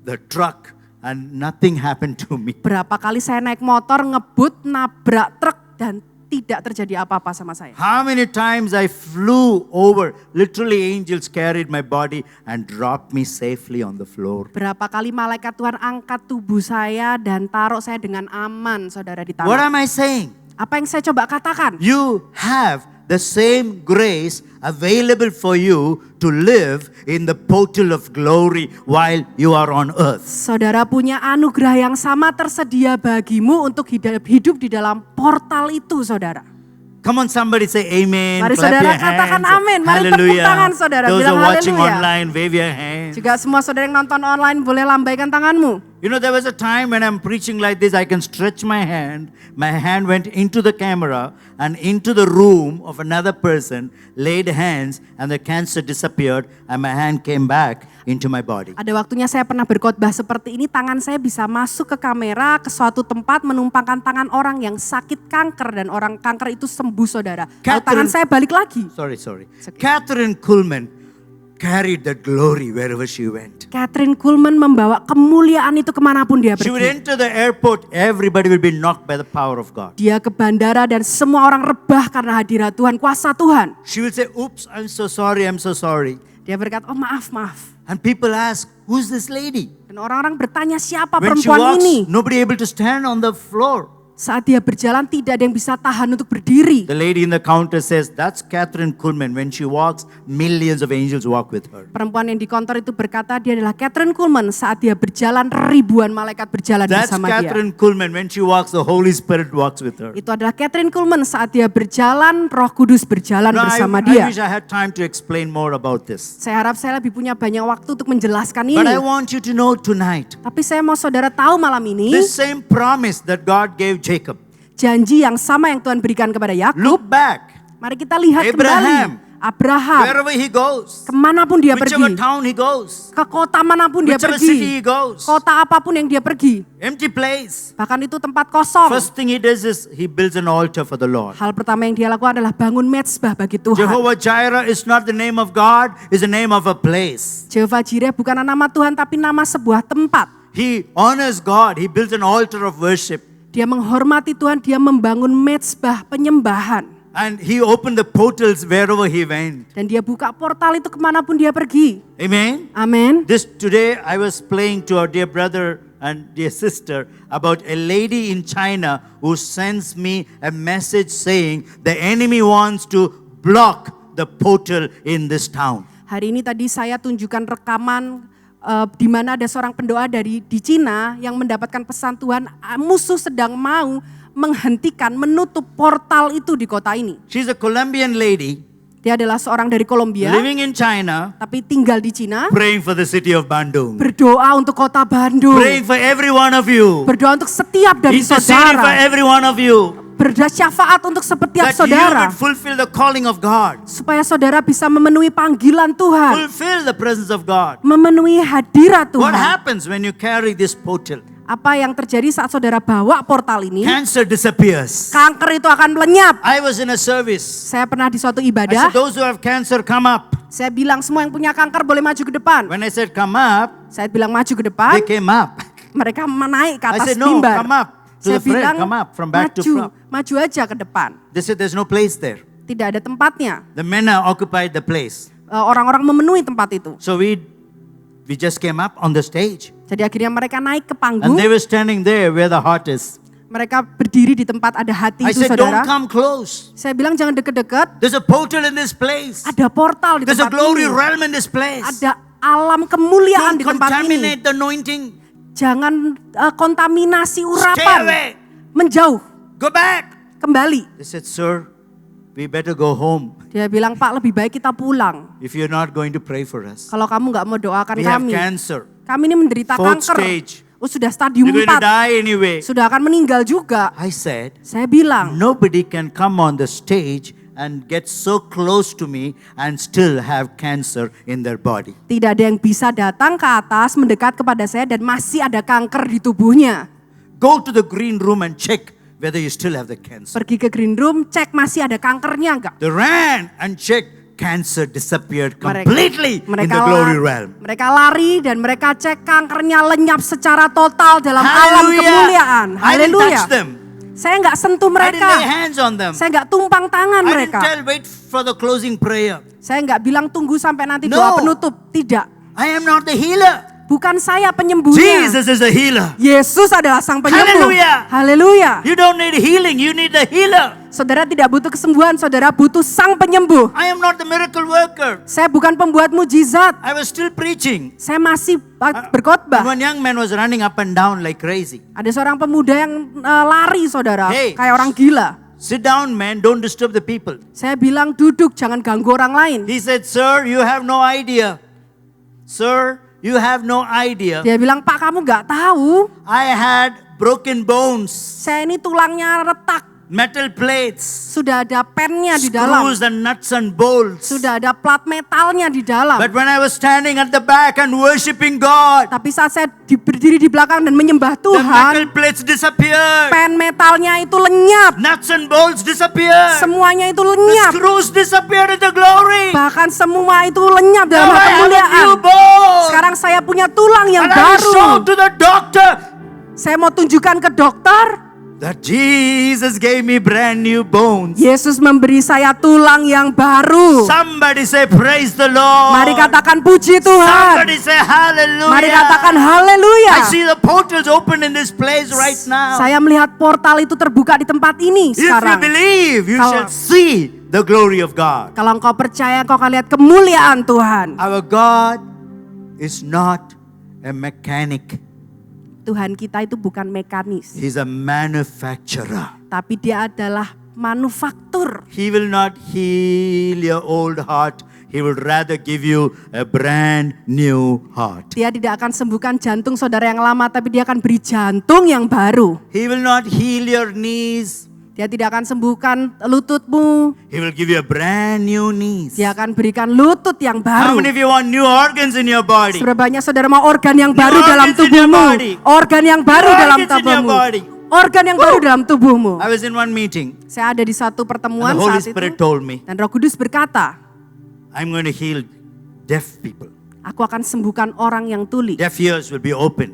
the truck and nothing happened to me. Berapa kali saya naik motor, ngebut, nabrak truk, dan tidak terjadi apa-apa sama saya. How many times I flew over, literally angels carried my body and dropped me safely on the floor. Berapa kali malaikat Tuhan angkat tubuh saya dan taruh saya dengan aman, saudara, di What tanah. am I saying? Apa yang saya coba katakan? You have the same grace available for you to live in the portal of glory while you are on earth. Saudara punya anugerah yang sama tersedia bagimu untuk hidup di dalam portal itu, saudara. Come on, somebody say amen. Mari Clap saudara your katakan hands. amin. Mari tepuk Hallelujah. tangan, saudara. Those Bilang who are watching haleluya. online, wave your hands. Juga semua saudara yang nonton online boleh lambaikan tanganmu. You know, there was a time when I'm preaching like this, I can stretch my hand. My hand went into the camera and into the room of another person, laid hands, and the cancer disappeared, and my hand came back into my body. Ada waktunya saya pernah berkhotbah seperti ini, tangan saya bisa masuk ke kamera, ke suatu tempat, menumpangkan tangan orang yang sakit kanker, dan orang kanker itu sembuh, saudara. Lalu tangan Catherine- saya balik lagi. Sorry. It's okay. Catherine Kuhlman carried that glory wherever she went. Catherine Kuhlman membawa kemuliaan itu kemanapun dia She would pergi. enter the airport, everybody will be knocked by the power of God. Dia ke bandara dan semua orang rebah karena hadirat Tuhan, kuasa Tuhan. She will say, oops, I'm so sorry. Dia berkata, oh maaf. And people ask, who's this lady? Dan orang-orang bertanya, siapa When she perempuan walks, ini? nobody able to stand on the floor. Saat dia berjalan tidak ada yang bisa tahan untuk berdiri. The lady in the counter says, that's Catherine Kuhlman. When she walks, millions of angels walk with her. Perempuan yang di kantor itu berkata dia adalah Catherine Kuhlman. Saat dia berjalan, ribuan malaikat berjalan That's bersama dia. Catherine Kuhlman. When she walks, the Holy Spirit walks with her. Itu adalah Catherine Kuhlman. Saat dia berjalan, Roh Kudus berjalan Now, bersama I dia. wish I had time to explain more about this. Saya harap saya lebih punya banyak waktu untuk menjelaskan But I ini. want you to know tonight, Tapi saya mau saudara tahu malam ini, this same promise that God gave Jacob. janji yang sama yang Tuhan berikan kepada Yakub. Look back, Mari kita lihat Abraham. kembali. Abraham, wherever he goes, kemanapun dia whichever pergi, town he goes, ke kota manapun dia whichever city pergi, he goes, kota apapun yang dia pergi, empty place. bahkan itu tempat kosong. First thing he does is he builds an altar for the Lord. Hal pertama yang dia lakukan adalah bangun mezbah bagi Tuhan. Jehovah Jireh is not the name of God, is the name of a place. Jehovah Jireh bukan nama Tuhan tapi nama sebuah tempat. He honors God, he builds an altar of worship. Dia menghormati Tuhan, dia membangun mezbah penyembahan. And he opened the portals wherever he went. Dan dia buka portal itu kemanapun dia pergi. Amen. Amin. This today I was playing to our dear brother and dear sister about a lady in China who sends me a message saying the enemy wants to block the portal in this town. Hari ini tadi saya tunjukkan rekaman di mana ada seorang pendoa di Cina yang mendapatkan pesan Tuhan, musuh sedang mau menghentikan, menutup portal itu di kota ini. She's a Colombian lady Dia adalah seorang dari Kolombia, living in China, tapi tinggal di Cina, praying for the city of Bandung, berdoa untuk kota Bandung, praying for every one of you, berdoa untuk setiap dari interceding for saudara, every one of you, bersyafaat untuk setiap that you saudara, would fulfill the calling of God, supaya saudara bisa memenuhi panggilan Tuhan, fulfill the presence of God. memenuhi hadirat What Tuhan. happens when you carry this portal? Apa yang terjadi saat saudara bawa portal ini? Cancer disappears. Kanker itu akan lenyap. I was in a service. Saya pernah di suatu I ibadah, said, those who have cancer, come up. saya bilang semua yang punya kanker boleh maju ke depan. When I said come up, Saya bilang maju ke depan, they came up. mereka menaik ke I atas said, no, mimbar. come up. To Saya the front, bilang, come up, from back to front. maju aja ke depan. They said, there's no place there. Tidak ada tempatnya. The men are occupied the place. Orang-orang memenuhi tempat itu. So we just came up on the stage. Jadi akhirnya mereka naik ke And panggung. they were standing there where the heart is. Mereka berdiri di tempat ada hati I itu, said, don't saudara. come close. Saya bilang jangan deket-deket. There's a portal in this place. Ada portal di There's a tempat glory ini. realm in this place. Ada alam kemuliaan Don't di tempat ini. contaminate the anointing. Jangan kontaminasi Stay urapan. away. Menjauh, Go back. kembali. They said, sir, we better go home Dia bilang, Pak, lebih baik kita pulang. if you're not going to pray for us. Kalau kamu nggak mau doakan We have kami. cancer. Kami ini menderita 4th kanker. stage. Oh, sudah stadium You're going to 4. die anyway. Sudah akan meninggal juga. I said, Saya bilang, nobody can come on the stage and get so close to me and still have cancer in their body. tidak ada yang bisa datang ke atas, mendekat kepada saya dan masih ada kanker di tubuhnya. Go to the green room and check whether you still have the cancer. Pergi ke green room, cek masih ada kankernya enggak. They ran and checked. Cancer disappeared Mereka- completely in the glory realm. Mereka lari dan mereka cek kankernya lenyap secara total dalam alam Hallelujah. kemuliaan. I didn't Haleluya. touch them. Saya nggak sentuh I didn't lay mereka. hands on them. Saya nggak tumpang tangan I didn't mereka. tell wait for the closing prayer. Saya nggak bilang tunggu sampai nanti No. doa penutup. Tidak. I am not the healer. Bukan saya penyembuhnya. Jesus is the healer. Yesus adalah sang penyembuh. Haleluya. Haleluya. You don't need healing, you need the healer. Saudara tidak butuh kesembuhan, saudara butuh sang penyembuh. I am not the miracle worker. Saya bukan pembuat mujizat. I was still preaching. Saya masih And berkhotbah. one young man was running up and down like crazy. Ada seorang pemuda yang lari, saudara, Hey. kayak orang gila. Sit down, man, don't disturb the people. Saya bilang duduk, jangan ganggu orang lain. He said, sir, you have no idea. Sir, you have no idea. Dia bilang, Pak, kamu nggak tahu, I had broken bones, saya ini tulangnya retak. metal plates, Sudah ada pennya di dalam. screws and nuts and bolts. Sudah ada plat metalnya di dalam. But when I was standing at the back and worshiping God, Tapi saat saya berdiri di belakang dan menyembah the metal Tuhan, plates disappeared. pen metalnya itu lenyap. Nuts and bolts disappeared. Semuanya itu The lenyap. screws disappeared in the glory. Bahkan semua itu lenyap Now dalam I have a kemuliaan. new bone. Sekarang saya punya tulang yang And I will show baru. to the doctor Saya mau tunjukkan ke dokter, that Jesus gave me brand new bones. Yesus memberi saya tulang yang baru. Somebody say praise the Lord. Mari katakan puji Tuhan. Somebody say hallelujah. Mari katakan haleluya. I see the portals open in this place right now. Saya melihat portal itu terbuka di tempat ini If you sekarang. believe, you Kalau- shall see the glory of God. Kalau engkau percaya, engkau akan lihat kemuliaan Tuhan. Our God is not a mechanic. Tuhan kita itu bukan mekanis, He's a manufacturer. tapi dia adalah manufaktur. He will not heal your old heart. He will rather give you a brand new heart. Dia tidak akan sembuhkan jantung saudara yang lama, tapi dia akan beri jantung yang baru. He will not heal your knees. Dia tidak akan sembuhkan lututmu, He will give you a brand new knees. dia akan berikan lutut yang How baru. many of you want new organs in your body? Seberapa banyak saudara mau organ yang baru dalam organs in your tubuhmu? body. Organ yang baru New dalam organs in your tubuhmu. body. Organ yang baru dalam tubuhmu. I was in one meeting Saya ada di satu and pertemuan the Holy saat Spirit itu. told me, Dan Roh Kudus berkata, I'm going to heal deaf people. aku akan sembuhkan orang yang tuli. Deaf ears will be open.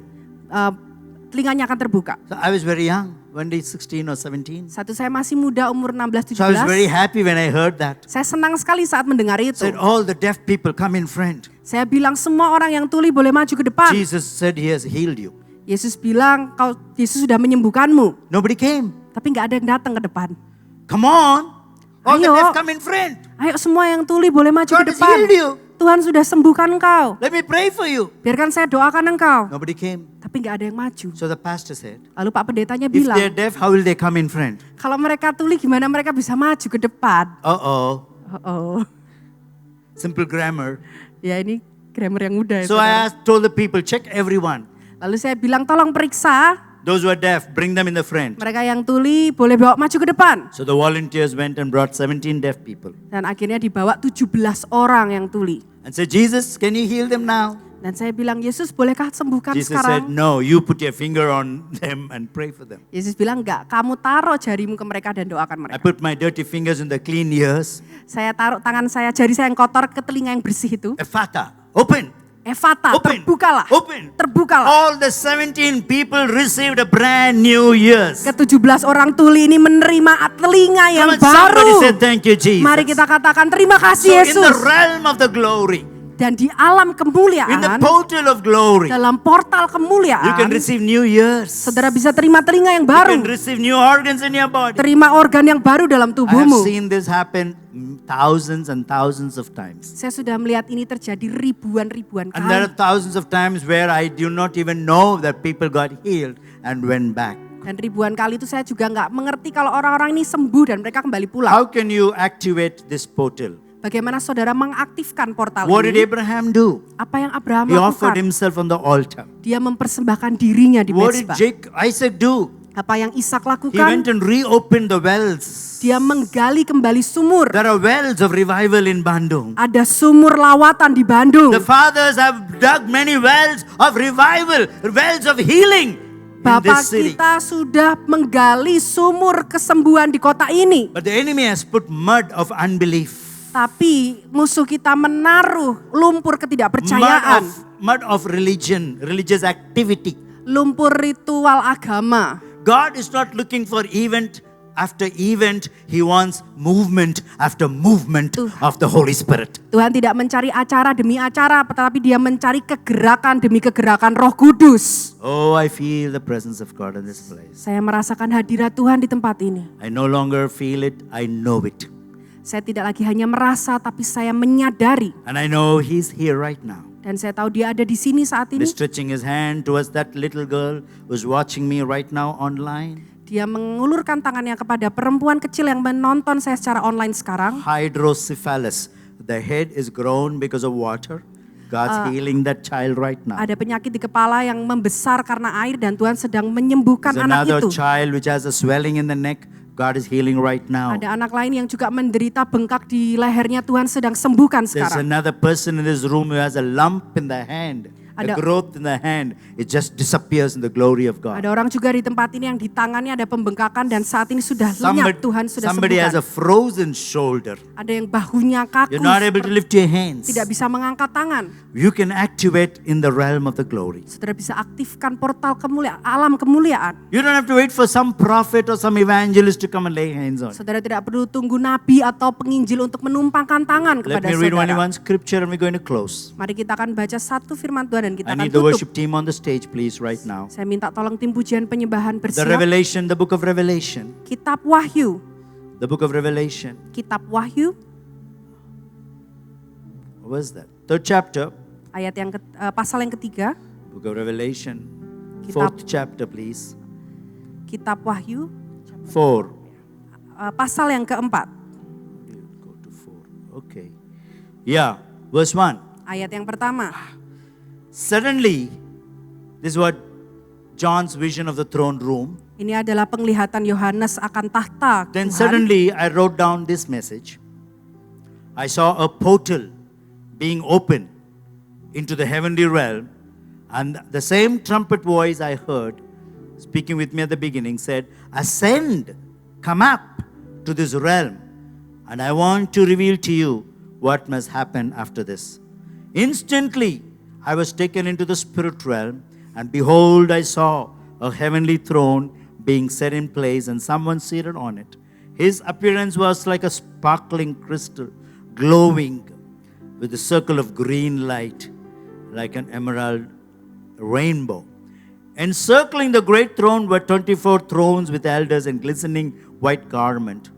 Telinganya akan terbuka. So I was very young, one day 16 or 17. Satu, saya masih muda, umur 16-17. So I was very happy when I heard that. Saya senang sekali saat mendengar itu. Said all the deaf people come in front. Saya bilang semua orang yang tuli boleh maju ke depan. Jesus said he has healed you. Yesus bilang, Yesus sudah menyembuhkanmu. Nobody came. Tapi nggak ada yang datang ke depan. Come on. All the Ayo. deaf come in front. Ayo semua yang tuli boleh maju God ke has depan. healed you. Tuhan sudah sembuhkan engkau. Let me pray for you. Biarkan saya doakan engkau. Nobody came. Tapi nggak ada yang maju. So the pastor said, Lalu Pak Pendetanya if they're bilang, deaf, how will they come in front? kalau mereka tuli gimana mereka bisa maju ke depan? Uh-oh. Oh, Simple grammar. ya ini grammar yang mudah. So I told the people, check everyone. Lalu saya bilang tolong periksa Those who are deaf, bring them in the front. mereka yang tuli boleh bawa maju ke depan. So the volunteers went and brought 17 deaf people. Dan akhirnya dibawa 17 orang yang tuli. And said, Jesus, can you heal them now? Dan saya bilang, Yesus bolehkah sembuhkan Jesus said, sekarang? no, you put your finger on them and pray for them. Yesus bilang, enggak, kamu taruh jarimu ke mereka dan doakan I mereka. put my dirty fingers in the clean ears. Saya taruh tangan saya, jari saya yang kotor ke telinga yang bersih itu. Ephata, open. Ephata, Open. terbukalah. Open. Terbukalah. All the 17 people received a brand new ears. Ke-17 orang tuli ini menerima telinga yang Come on, somebody baru. say thank you, Jesus. Mari kita katakan terima So kasih in the Yesus. realm of the glory, Dan di alam in the kemuliaan, portal of glory, dalam portal you can kemuliaan, receive new ears. saudara bisa terima telinga yang You can baru, receive new organs in your body. terima organ yang baru dalam I have tubuhmu. seen this happen thousands and thousands of times. Saya sudah melihat ini terjadi ribuan-ribuan And there kali. are thousands of times where I do not even know that people got healed and went back. Dan ribuan kali itu saya juga nggak mengerti kalau orang-orang ini sembuh dan mereka kembali pulang. How can you activate this portal? Bagaimana saudara mengaktifkan portal What did ini? Abraham do? Apa yang Abraham He offered lakukan? himself on the altar. Dia mempersembahkan dirinya di What did mezbah. Isaac do? Apa yang Ishak He lakukan? went and reopened the wells. Dia menggali kembali sumur. There are wells of revival in Bandung. Ada sumur lawatan di Bandung. The fathers have dug many wells of revival, wells of healing in Bapak this city. kita sudah menggali sumur kesembuhan di kota ini. But the enemy has put mud of unbelief, Tapi musuh kita menaruh lumpur ketidakpercayaan. mud of religion, religious activity. Lumpur ritual agama. God is not looking for event after event. He wants movement after movement of the Holy Spirit. Tuhan tidak mencari acara demi acara, tetapi dia mencari kegerakan demi kegerakan Roh Kudus. Oh, I feel the presence of God in this place. Saya merasakan hadirat Tuhan di tempat ini. I no longer feel it, I know it. Saya tidak lagi hanya merasa, tapi saya menyadari. And I know He's here right now. Dan saya tahu dia ada di sini saat ini. He's stretching His hand towards that little girl who's watching me right now online. Dia mengulurkan tangannya kepada perempuan kecil yang menonton saya secara online sekarang. Hydrocephalus. The head is grown because of water. God's healing that child right now. Ada penyakit di kepala yang membesar karena air dan Tuhan sedang menyembuhkan There's anak another itu. child which has a swelling in the neck. God is healing right now. Ada anak lain yang juga menderita bengkak di lehernya, Tuhan sedang sembuhkan There's sekarang. another person in this room who has a lump in the hand. The Ada- growth in the hand, it just disappears in the glory of God. Ada orang juga di tempat ini yang di tangannya ada pembengkakan dan saat ini sudah lenyap, Tuhan sudah Somebody has a sembuhkan. frozen shoulder. Ada yang bahunya kaku, You're not able to lift your hands. tidak bisa mengangkat tangan. You can activate in the realm of the glory. Saudara bisa aktifkan portal kemuliaan, alam kemuliaan. You don't have to wait for some prophet or some evangelist to come and lay hands on you. Saudara tidak perlu tunggu nabi atau penginjil untuk menumpangkan tangan Let kepada me read only saudara. one scripture and we're going to close. Mari kita akan baca satu firman Tuhan dan kita I akan need the tutup. worship team on the stage, please, right now. Saya minta tolong tim pujian penyembahan The bersiap. Revelation, the book of Revelation. Kitab Wahyu. The book of Revelation. Kitab Wahyu What was that? Third chapter, ayat yang pasal yang ketiga. book of Revelation. Kitab- Fourth chapter, please. Kitab Wahyu 4. pasal yang keempat. Go to 4. Okay. Yeah, verse 1. Ayat yang pertama. Suddenly, this is what John's vision of the throne room. Ini adalah penglihatan Yohanes akan tahta Then Tuhan. suddenly I wrote down this message. I saw a portal being opened into the heavenly realm, and the same trumpet voice I heard speaking with me at the beginning said, "Ascend, come up to this realm, and I want to reveal to you what must happen after this." Instantly, I was taken into the spirit realm, and behold, I saw a heavenly throne being set in place and someone seated on it. His appearance was like a sparkling crystal, glowing with a circle of green light, like an emerald rainbow. Encircling the great throne were 24 thrones with elders in glistening white garment,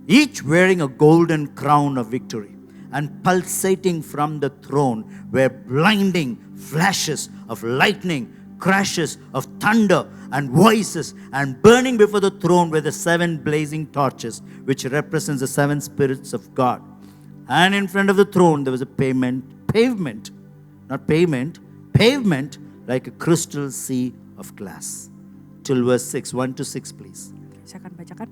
each wearing a golden crown of victory. And pulsating from the throne were blinding flashes of lightning, crashes of thunder, and voices. And burning before the throne were the 7 blazing torches, which represents the 7 spirits of God. And in front of the throne there was a pavement like a crystal sea of glass. Till verse 6, 1 to 6 please. Saya akan bacakan.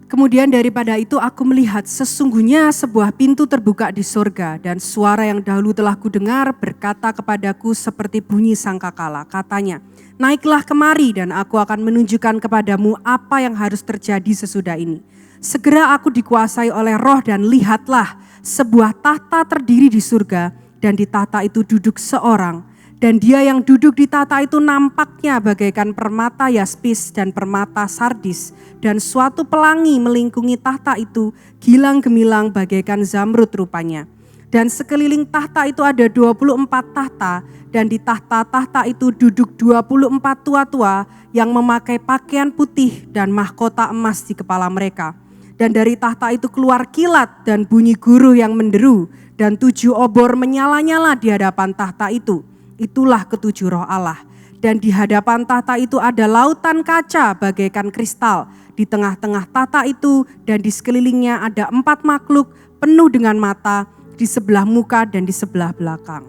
Kemudian daripada itu aku melihat sesungguhnya sebuah pintu terbuka di sorga dan suara yang dahulu telah kudengar berkata kepadaku seperti bunyi sangkakala. Katanya, naiklah kemari dan aku akan menunjukkan kepadamu apa yang harus terjadi sesudah ini. Segera aku dikuasai oleh roh dan lihatlah sebuah tahta terdiri di surga dan di tahta itu duduk seorang. Dan dia yang duduk di tahta itu nampaknya bagaikan permata yaspis dan permata sardis. Dan suatu pelangi melingkungi tahta itu, gilang gemilang bagaikan zamrud rupanya. Dan sekeliling tahta itu ada 24 tahta, dan di tahta-tahta itu duduk 24 tua-tua yang memakai pakaian putih dan mahkota emas di kepala mereka. Dan dari tahta itu keluar kilat dan bunyi guruh yang menderu, dan 7 obor menyala-nyala di hadapan tahta itu. Itulah ketujuh roh Allah. Dan di hadapan tahta itu ada lautan kaca bagaikan kristal. Di tengah-tengah tahta itu dan di sekelilingnya ada 4 makhluk penuh dengan mata di sebelah muka dan di sebelah belakang.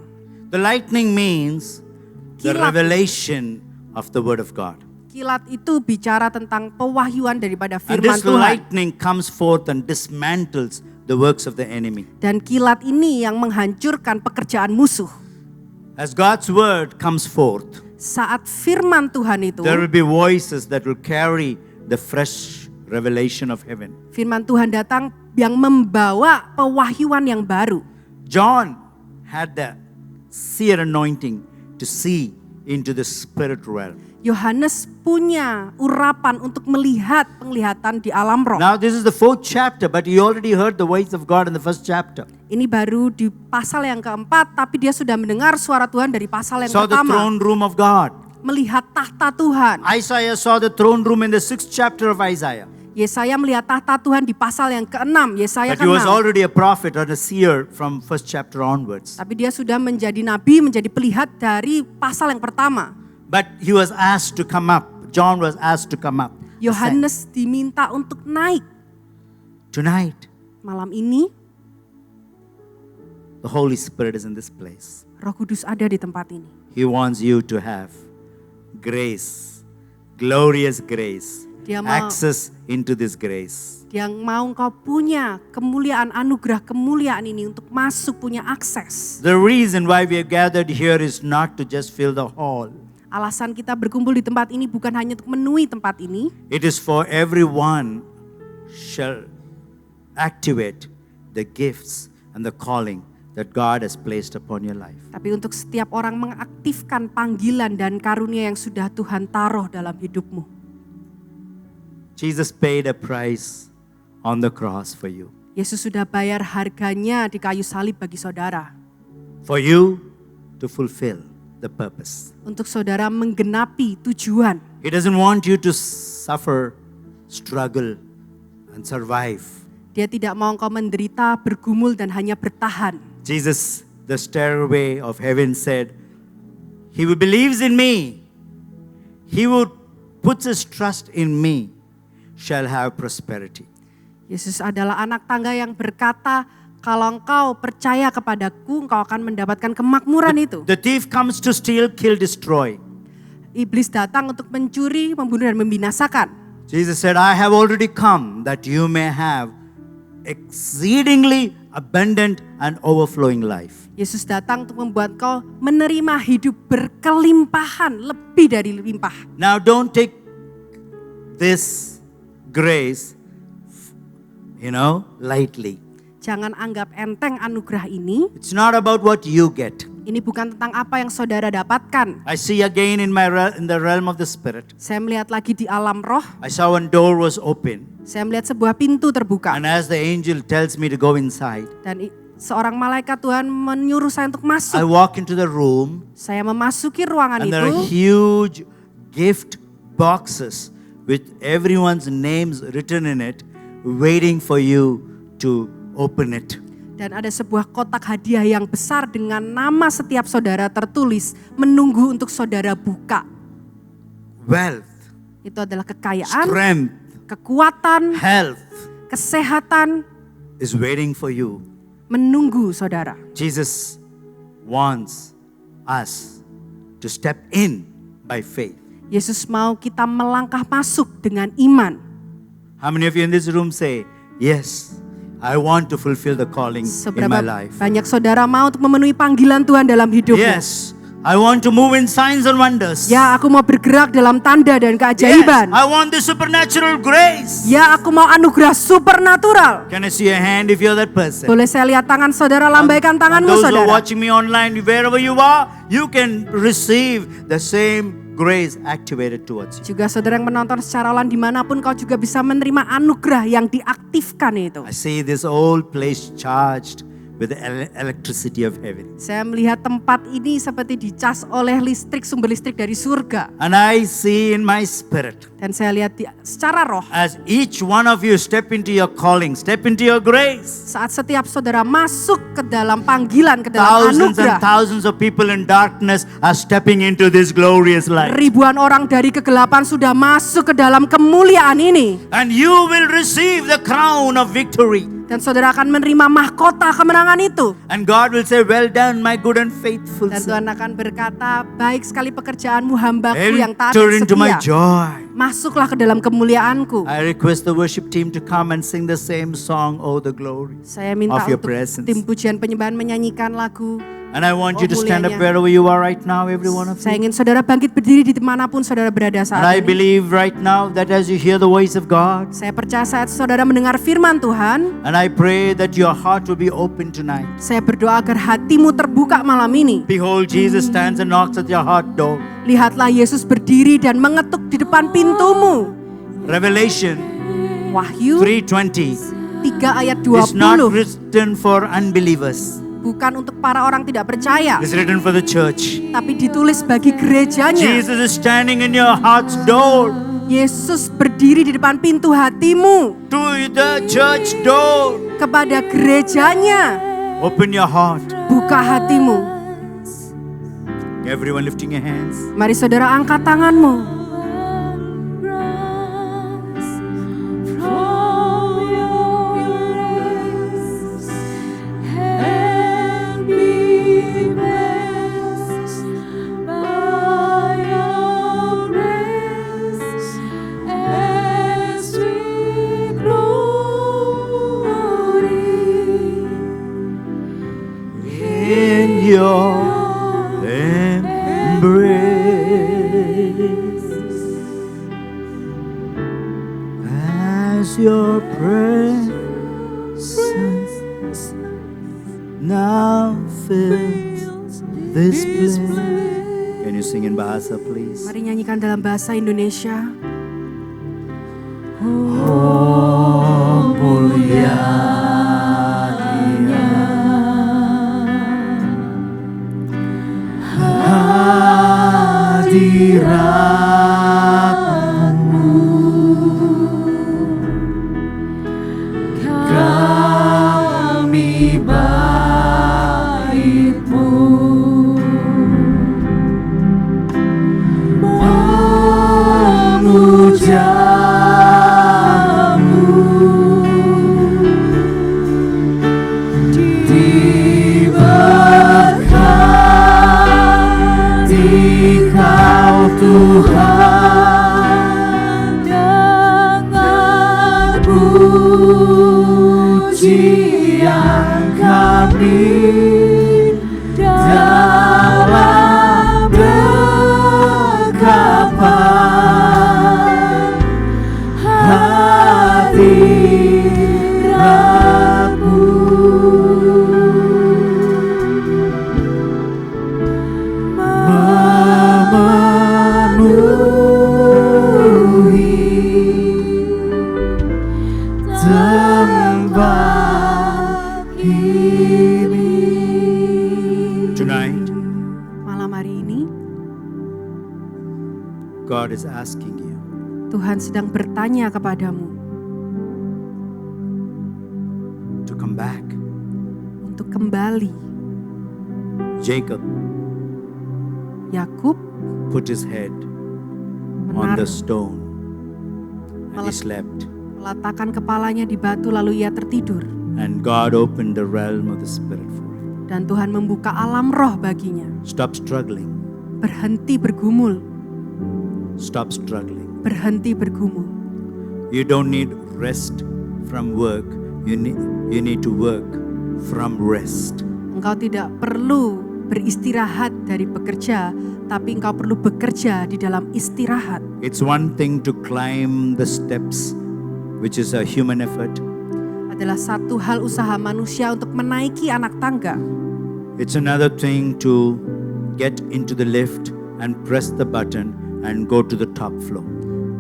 The lightning means the Kilat. revelation of the word of God. Kilat itu bicara tentang pewahyuan daripada And firman this Tuhan. lightning comes forth and dismantles the works of the enemy. Dan kilat ini yang menghancurkan pekerjaan musuh. As God's word comes forth, Saat firman Tuhan itu, there will be voices that will carry the fresh revelation of heaven. firman Tuhan datang yang membawa pewahyuan yang baru. John had the seer anointing to see into the spirit realm. Yohanes punya urapan untuk melihat penglihatan di alam roh. Now this is the 4th chapter, but you already heard the voice of God in the 1st chapter. Ini baru di pasal yang keempat, tapi dia sudah mendengar suara Tuhan dari pasal yang Saw the pertama. throne room of God. Melihat tahta Tuhan. Isaiah saw the throne room in the 6th chapter of Isaiah. Yesaya melihat tahta Tuhan di pasal yang ke-6. Yesaya But he was ke-6. already a prophet or a seer from 1st chapter onwards. Tapi dia sudah menjadi nabi, menjadi pelihat dari pasal yang pertama. But he was asked to come up. John was asked to come up. Yohanes diminta untuk naik. Tonight, Malam ini the Holy Spirit is in this place. Roh Kudus ada di tempat ini. He wants you to have grace, glorious grace, Dia mau- access into this grace. Yang mau engkau punya kemuliaan, anugerah kemuliaan ini untuk masuk, punya akses. The reason why we are gathered here is not to just fill the hall. Alasan kita berkumpul di tempat ini bukan hanya untuk memenuhi tempat ini. It is for everyone shall activate the gifts and the calling that God has placed upon your life. Tapi untuk setiap orang mengaktifkan panggilan dan karunia yang sudah Tuhan taruh dalam hidupmu. Jesus paid a price on the cross for you. Yesus sudah bayar harganya di kayu salib bagi saudara. For you to fulfill the purpose. Untuk saudara menggenapi tujuan. He doesn't want you to suffer, struggle, and survive. Dia tidak mau engkau menderita, bergumul dan hanya bertahan. Jesus, the stairway of heaven said, he who believes in me, he who puts his trust in me, shall have prosperity. Yesus adalah anak tangga yang berkata, kalau engkau percaya kepadaku, engkau akan mendapatkan kemakmuran itu. The thief comes to steal, kill, destroy. Iblis datang untuk mencuri, membunuh dan membinasakan. Jesus said, I have already come that you may have exceedingly abundant and overflowing life. Yesus datang untuk membuat kau menerima hidup berkelimpahan, lebih dari limpah. Now don't take this grace, lightly. Jangan anggap enteng anugerah ini. It's not about what you get. Ini bukan tentang apa yang saudara dapatkan. I see again in the realm of the spirit. Saya melihat lagi di alam roh. I saw one door was open. Saya melihat sebuah pintu terbuka. And as the angel tells me to go inside, Dan seorang malaikat Tuhan menyuruh saya untuk I masuk. walk into the room Saya memasuki ruangan and there are itu. huge gift boxes with everyone's names written in it, waiting for you to open it. Dan ada sebuah kotak hadiah yang besar dengan nama setiap saudara tertulis, menunggu untuk saudara buka. Wealth, Itu adalah kekayaan, strength, kekuatan, health kesehatan, is waiting for you. menunggu saudara. Jesus wants us to step in by faith. Yesus mau kita melangkah masuk dengan iman. How many of you in this room say, yes, I want to fulfill the calling in my Seberapa life. banyak saudara mau untuk memenuhi panggilan Tuhan dalam hidupmu? Yes, I want to move in signs and wonders. Ya, aku mau bergerak dalam tanda dan Yes, keajaiban. I want the supernatural grace. Ya, aku mau anugerah supernatural. Can I see a hand if you're that person? Boleh saya lihat tangan saudara, lambaikan And tanganmu those who are saudara. watching me online, wherever you are, you can receive the same grace activated towards you. Juga saudara yang menonton secara online dimanapun kau juga bisa menerima anugerah yang diaktifkan itu. I see this old place charged with the electricity of heaven. Saya melihat tempat ini seperti dicas oleh sumber listrik dari surga. And I see in my spirit, Dan saya lihat secara roh, as each one of you step into your calling, step into your grace, saat setiap saudara masuk ke dalam panggilan, ke dalam thousands and anugerah, thousands of people in darkness are stepping into this glorious light. ribuan orang dari kegelapan sudah masuk ke dalam kemuliaan ini. And you will receive the crown of victory. Dan saudara akan menerima mahkota kemenangan itu. And God will say, well done, my good and faithful Dan son. Tuhan akan berkata, baik sekali pekerjaanmu, hambaku yang taat Enter dan into my setia. joy. Masuklah ke dalam kemuliaanku. I request the worship team to come and sing the same song, Oh the glory Saya minta of your untuk presence. tim pujian penyembahan menyanyikan lagu. And I want you to Oh, stand up mulianya. wherever you are right now, every one of Saya you. ingin saudara bangkit berdiri di dimanapun saudara berada And saat I ini. believe right now that as you hear the voice of God, Saya percaya saat saudara mendengar firman Tuhan, and I pray that your heart will be open tonight. saya berdoa agar hatimu terbuka malam ini. Behold, Jesus stands and knocks at your heart door. Lihatlah Yesus berdiri dan mengetuk di depan pintumu. Revelation Wahyu 3:20 3 ayat is not 20. written for unbelievers. Bukan untuk para orang tidak percaya, It's written for the church. tapi ditulis bagi gerejanya. Jesus is standing in your heart's door, Yesus berdiri di depan pintu hatimu, to the church door. kepada gerejanya. Open your heart. Buka hatimu. Everyone lifting your hands. Mari saudara angkat tanganmu. In your embrace, as your presence now fills this place. Can you sing in Bahasa, please? Mari nyanyikan dalam bahasa Indonesia. Oh, mulia hadiratmu, kami baitmu, memujamu diberkati Kau Tuhan dengan pujian kami dalam dekapan hadiratmu. Memenuhi tempat ini. Tonight, Malam hari ini God is asking you, Tuhan sedang bertanya kepadamu to come back. untuk kembali. Jacob Yakub put his head on the menaruh, stone and he Malah- slept. meletakkan kepalanya di batu lalu ia tertidur. And God opened the realm of the spirit for him. Dan Tuhan membuka alam roh baginya. Stop struggling. Berhenti bergumul, Stop struggling. berhenti bergumul. You don't need rest from work. You need to work from rest. Engkau tidak perlu beristirahat dari bekerja, tapi engkau perlu bekerja di dalam istirahat. It's one thing to climb the steps, which is a human effort. Adalah satu hal usaha manusia untuk menaiki anak tangga. It's another thing to get into the lift and press the button and go to the top floor.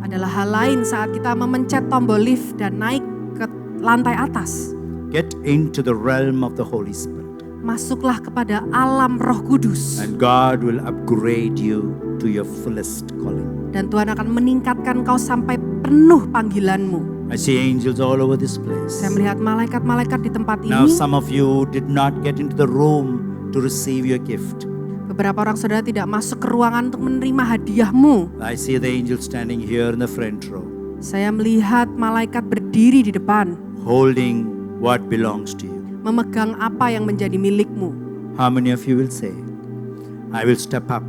Adalah hal lain saat kita memencet tombol lift dan naik ke lantai atas. Get into the realm of the Holy Spirit. Masuklah kepada alam Roh Kudus. And God will upgrade you to your fullest calling. Dan Tuhan akan meningkatkan kau sampai penuh panggilanmu. I see angels all over this place. Saya melihat malaikat-malaikat di tempat Now ini. some of you did not get into the room to receive your gift. Beberapa orang saudara tidak masuk ke ruangan untuk menerima hadiahmu. I see the angels standing here in the front row, Saya melihat malaikat berdiri di depan, holding what belongs to you. memegang apa yang menjadi milikmu. How many of you will say, I will step up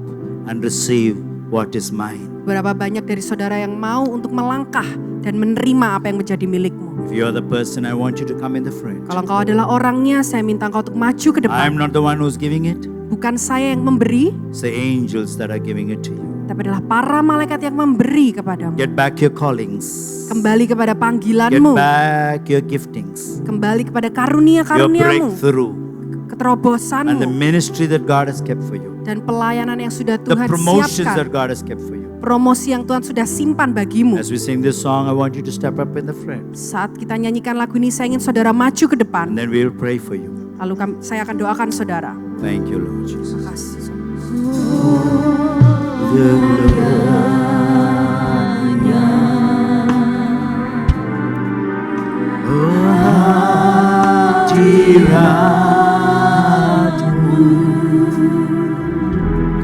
and receive what is mine? Berapa banyak dari saudara yang mau untuk melangkah dan menerima apa yang menjadi milikmu? If you are the person, I want you to come in the front. Kalau engkau adalah orangnya, saya minta engkau untuk maju ke depan. I'm not the one who's giving it. Bukan saya yang memberi, It's the angels that are giving it to you. tapi adalah para malaikat yang memberi kepadamu. Get back your callings. Kembali kepada Get panggilanmu, back your giftings. kembali kepada Your karunia-karuniamu, breakthrough. And the keterobosanmu, ministry that God has kept for you. dan pelayanan yang sudah The Tuhan promotions siapkan. that God has kept for you. Promosi yang Tuhan sudah simpan bagimu. As we sing this song, I want you to step up in the front. Saat kita nyanyikan lagu ini, saya ingin saudara maju ke And depan. then we will pray for you. Lalu saya akan doakan saudara. Thank you, Lord Jesus. Terima kasih.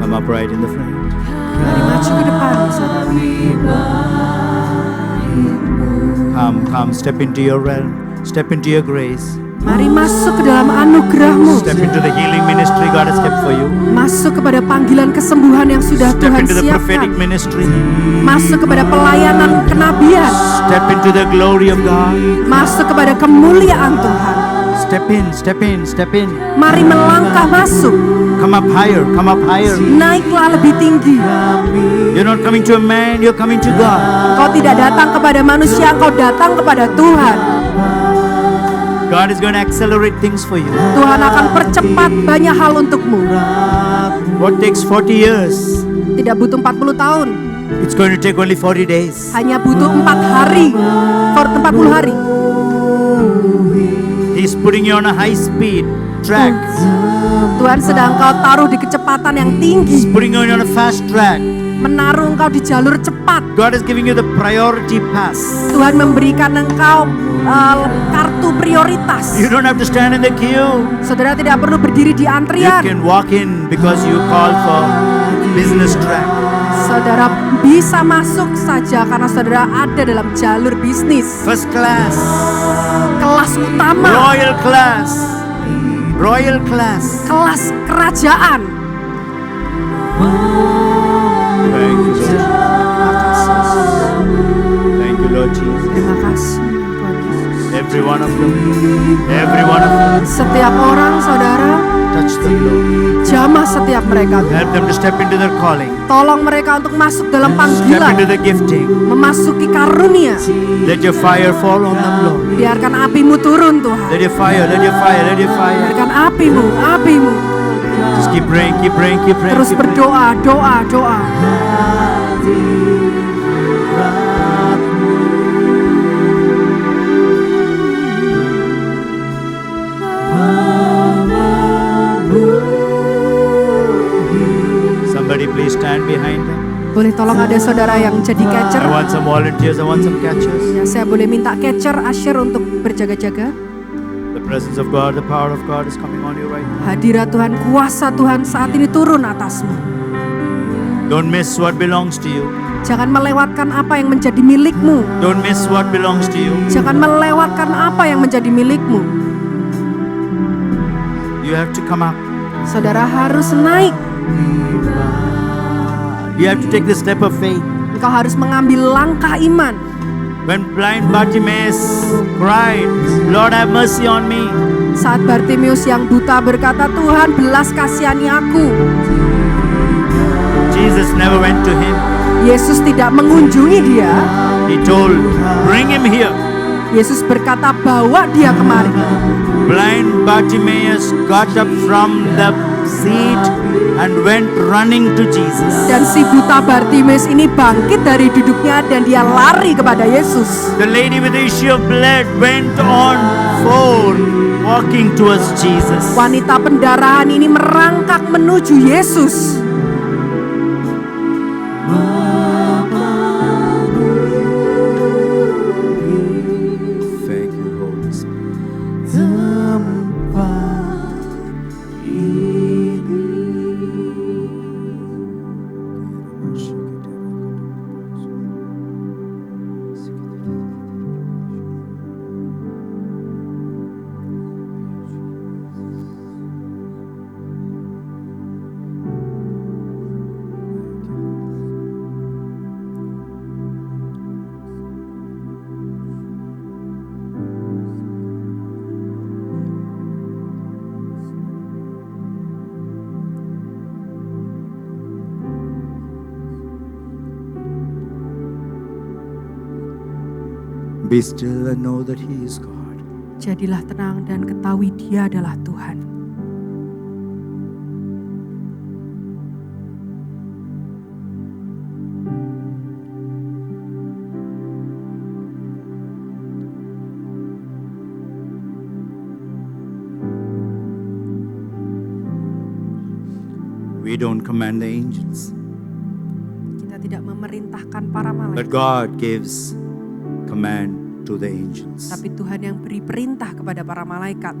Come up right in the front. Mari maju ke depan, saudara. Come, step into your realm. Step into your grace. Mari masuk ke dalam anugerahmu. Step into the healing ministry God has kept for you. Masuk kepada panggilan kesembuhan yang sudah Step Tuhan into the prophetic siapkan. ministry. Masuk kepada pelayanan kenabian. Step into the glory of God. Masuk kepada kemuliaan Tuhan. Step in, step in, step in. Mari melangkah masuk. Come up higher, come up higher. Naiklah lebih tinggi. You're not coming to a man, you're coming to God. Kau tidak datang kepada manusia, kau datang kepada Tuhan. God is going to accelerate things for you. Tuhan akan percepat banyak hal untukmu. What takes 40 years, Tidak butuh 40 tahun, it's going to take only 40 days. hanya butuh 4 hari, 40 hari. He's putting you on a high speed track. Tuhan sedang kau taruh di kecepatan yang He's tinggi, putting you on a fast track. menaruh engkau di jalur cepat. God is giving you the priority pass. Tuhan memberikan engkau kartu prioritas. You don't have to stand in the queue. Saudara tidak perlu berdiri di You antrian. can walk in because you call for business track. Saudara bisa masuk saja karena saudara ada dalam jalur bisnis. First class, Kelas utama, royal class, royal class. kelas kerajaan. Thank you, Lord. Thank you, Lord Jesus. Terima kasih Tuhan Yesus. Every one of them, every one of them, Setiap orang saudara, touch them, Lord. jamah setiap mereka. Help them to step into their calling, Tolong mereka untuk masuk dalam step into panggilan, the gifting. memasuki karunia. Let your fire fall on them, Lord. Biarkan apimu turun Tuhan. Let your fire, let your fire, let your fire. Biarkan apimu, apimu. Just keep praying, keep praying, keep praying. Terus Keep praying. berdoa, doa, doa. Somebody please stand behind them. Boleh tolong ada saudara yang jadi catcher? I want some volunteers, I want some catchers. Ya, saya boleh minta catcher, usher untuk berjaga-jaga. The presence of God, the power of God is coming on you right now. Hadirat Tuhan, kuasa Tuhan saat ini turun atasmu. Don't miss what belongs to you. Jangan melewatkan apa yang menjadi milikmu. Don't miss what belongs to you. Jangan melewatkan apa yang menjadi milikmu. You have to come up. Saudara harus naik. You have to take the step of faith. Engkau harus mengambil langkah iman. When blind Bartimaeus cried, Lord have mercy on me. Saat Bartimius yang buta berkata, Tuhan belas kasihani aku. Jesus never went to him. Yesus tidak mengunjungi dia. He told, bring him here. Yesus berkata, bawa dia kemari. Blind Bartimaeus got up from the seat and went running to Jesus. Dan si buta Bartimeus ini bangkit dari duduknya dan dia lari kepada Yesus. The lady with the issue of blood went on forth walking towards Jesus. Wanita pendarahan ini merangkak menuju Yesus. Thank you, Holy Spirit. Be still and know that He is God. Jadilah tenang dan ketahui Dia adalah Tuhan. We don't command the angels, Kita tidak memerintahkan para but malaikat, God gives command to the angels. tapi Tuhan yang beri perintah kepada para malaikat.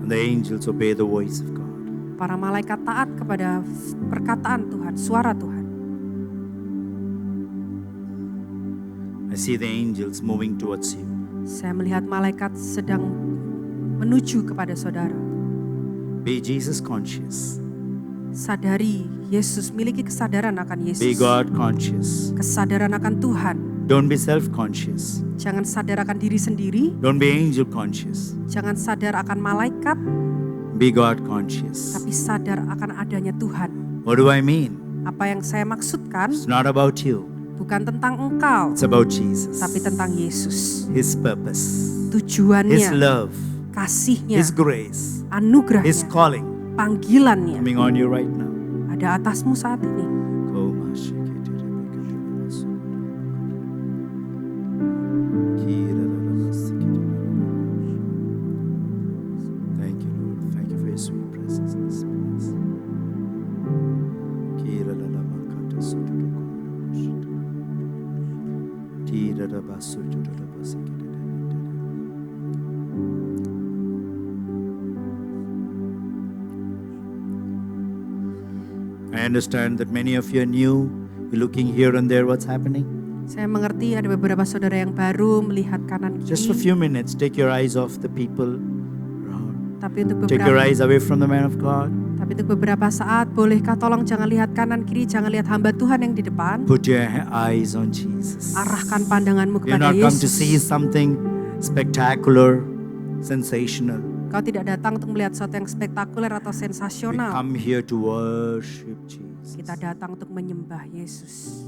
And the angels obey the voice of God. Para malaikat taat kepada perkataan Tuhan, suara Tuhan. I see the angels moving towards you. Saya melihat malaikat sedang menuju kepada saudara. Be Jesus conscious. Sadari Yesus, miliki kesadaran akan Be Yesus. God conscious. Kesadaran akan Tuhan. Don't be self-conscious. Jangan sadar akan diri sendiri. Don't be angel conscious. Jangan sadar akan malaikat, Be God conscious. tapi sadar akan adanya Tuhan. What do I mean? Apa yang saya maksudkan It's not about you. bukan tentang engkau, It's about Jesus. tapi tentang Yesus. His purpose. His Tujuannya, love. kasihnya, His grace. His anugerahnya, calling. panggilannya Coming on you right now. ada atasmu saat ini. Thank you, Lord. Thank you for your sweet presence in this place. I understand that many of you are new. You're looking here and there what's happening. Saya mengerti ada beberapa saudara yang baru melihat kanan Just for a kiri, few minutes, take your eyes off the people around. tapi untuk Take your beberapa eyes away from the man of God. tapi untuk beberapa saat bolehkah tolong jangan lihat kanan kiri, jangan lihat hamba Tuhan yang di depan. Put your eyes on Jesus. Arahkan pandanganmu You're kepada not come to see Yesus. something spectacular, sensational. Kau tidak datang untuk melihat sesuatu yang spektakuler atau We sensasional. come here to worship Jesus. Kita datang untuk menyembah Yesus.